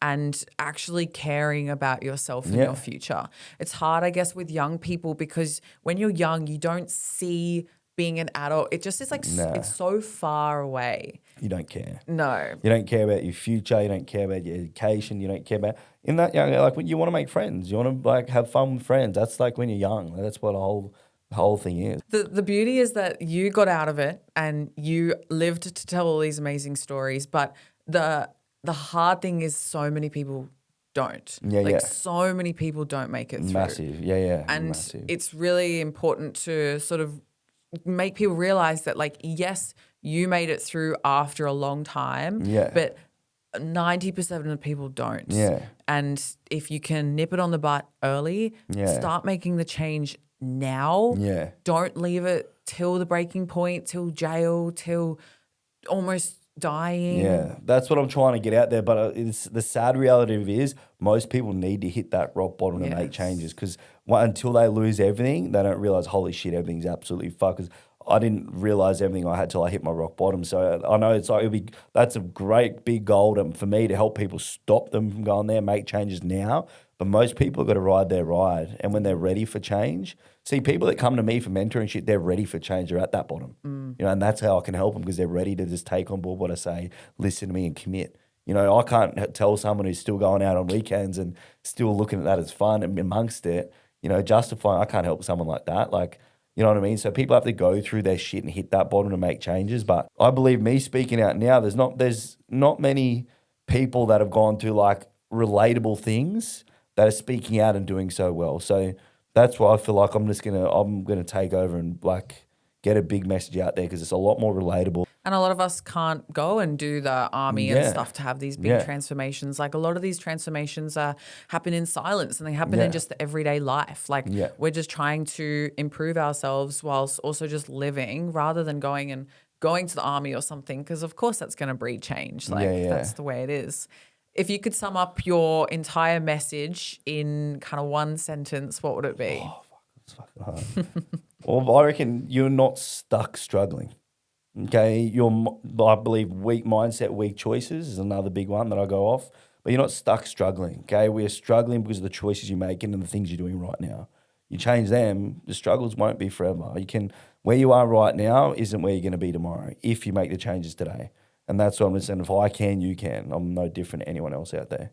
and actually caring about yourself and your future. It's hard, I guess, with young people because when you're young, you don't see being an adult. It just is like it's so far away. You don't care. No. You don't care about your future. You don't care about your education. You don't care about in that young. Like when you want to make friends, you want to like have fun with friends. That's like when you're young. That's what the whole thing is. The beauty is that you got out of it and you lived to tell all these amazing stories. But the hard thing is so many people don't. So many people don't make it through. Massive. Yeah. And massive. it's really important to sort of make people realize that, like, yes, you made it through after a long time, but 90% of the people don't. Yeah. And if you can nip it on the butt early, start making the change now. Yeah. Don't leave it till the breaking point, till jail, till almost dying. Yeah, that's what I'm trying to get out there. But it's the sad reality of it is most people need to hit that rock bottom to make changes because until they lose everything, they don't realize, holy shit, everything's absolutely fucked. 'Cause I didn't realize everything I had till I hit my rock bottom. So I know it's like that's a great big goal for me to help people stop them from going there, make changes now. But most people have got to ride their ride. And when they're ready for change, see, people that come to me for mentoring shit, they're ready for change. They're at that bottom. You know, and that's how I can help them because they're ready to just take on board what I say, listen to me and commit. You know, I can't tell someone who's still going out on weekends and still looking at that as fun and amongst it, you know, justifying, I can't help someone like that. Like, you know what I mean? So people have to go through their shit and hit that bottom to make changes. But I believe me speaking out now, there's not many people that have gone through like relatable things that are speaking out and doing so well. So that's why I feel like I'm gonna take over and like get a big message out there because it's a lot more relatable. And a lot of us can't go and do the army and stuff to have these big transformations. Like a lot of these transformations happen in silence and they happen in just the everyday life. Like we're just trying to improve ourselves whilst also just living rather than going to the army or something because of course that's going to breed change. Like that's the way it is. If you could sum up your entire message in kind of one sentence, what would it be? Oh, fuck, it's fucking hard. Well, I reckon you're not stuck struggling. Okay, I believe weak mindset, weak choices is another big one that I go off. But you're not stuck struggling. Okay, we are struggling because of the choices you're making and the things you're doing right now. You change them, the struggles won't be forever. Where you are right now isn't where you're going to be tomorrow if you make the changes today. And that's what I'm just saying. If I can, you can. I'm no different to anyone else out there.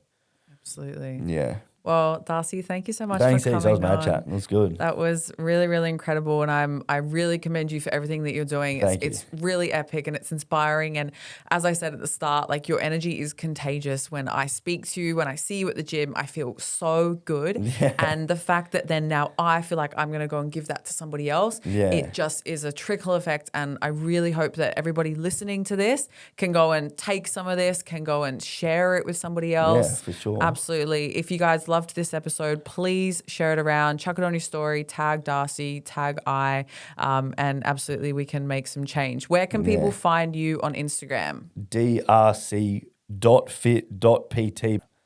Absolutely. Yeah. Well, Darcy, thank you so much Thanks, for coming that was mad on. chat. It was good. That was really, really incredible. And I really commend you for everything that you're doing. It's really epic and it's inspiring. And as I said at the start, like your energy is contagious. When I speak to you, when I see you at the gym, I feel so good. Yeah. And the fact that then now I feel like I'm going to go and give that to somebody else, it just is a trickle effect. And I really hope that everybody listening to this can go and take some of this, can go and share it with somebody else. Yeah, for sure. Absolutely. If you guys loved this episode, please share it around, chuck it on your story, tag Darcy, tag I, and absolutely we can make some change. Where can people find you on Instagram? drc.fit.pt.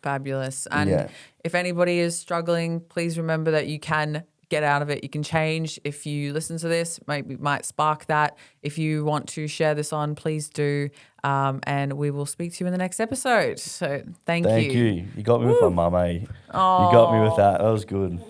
Fabulous. And if anybody is struggling, please remember that you can get out of it. You can change. If you listen to this, maybe it might spark that. If you want to share this on, please do. And we will speak to you in the next episode. So thank you. Thank you. You got me with my mum, eh? You got me with that. That was good.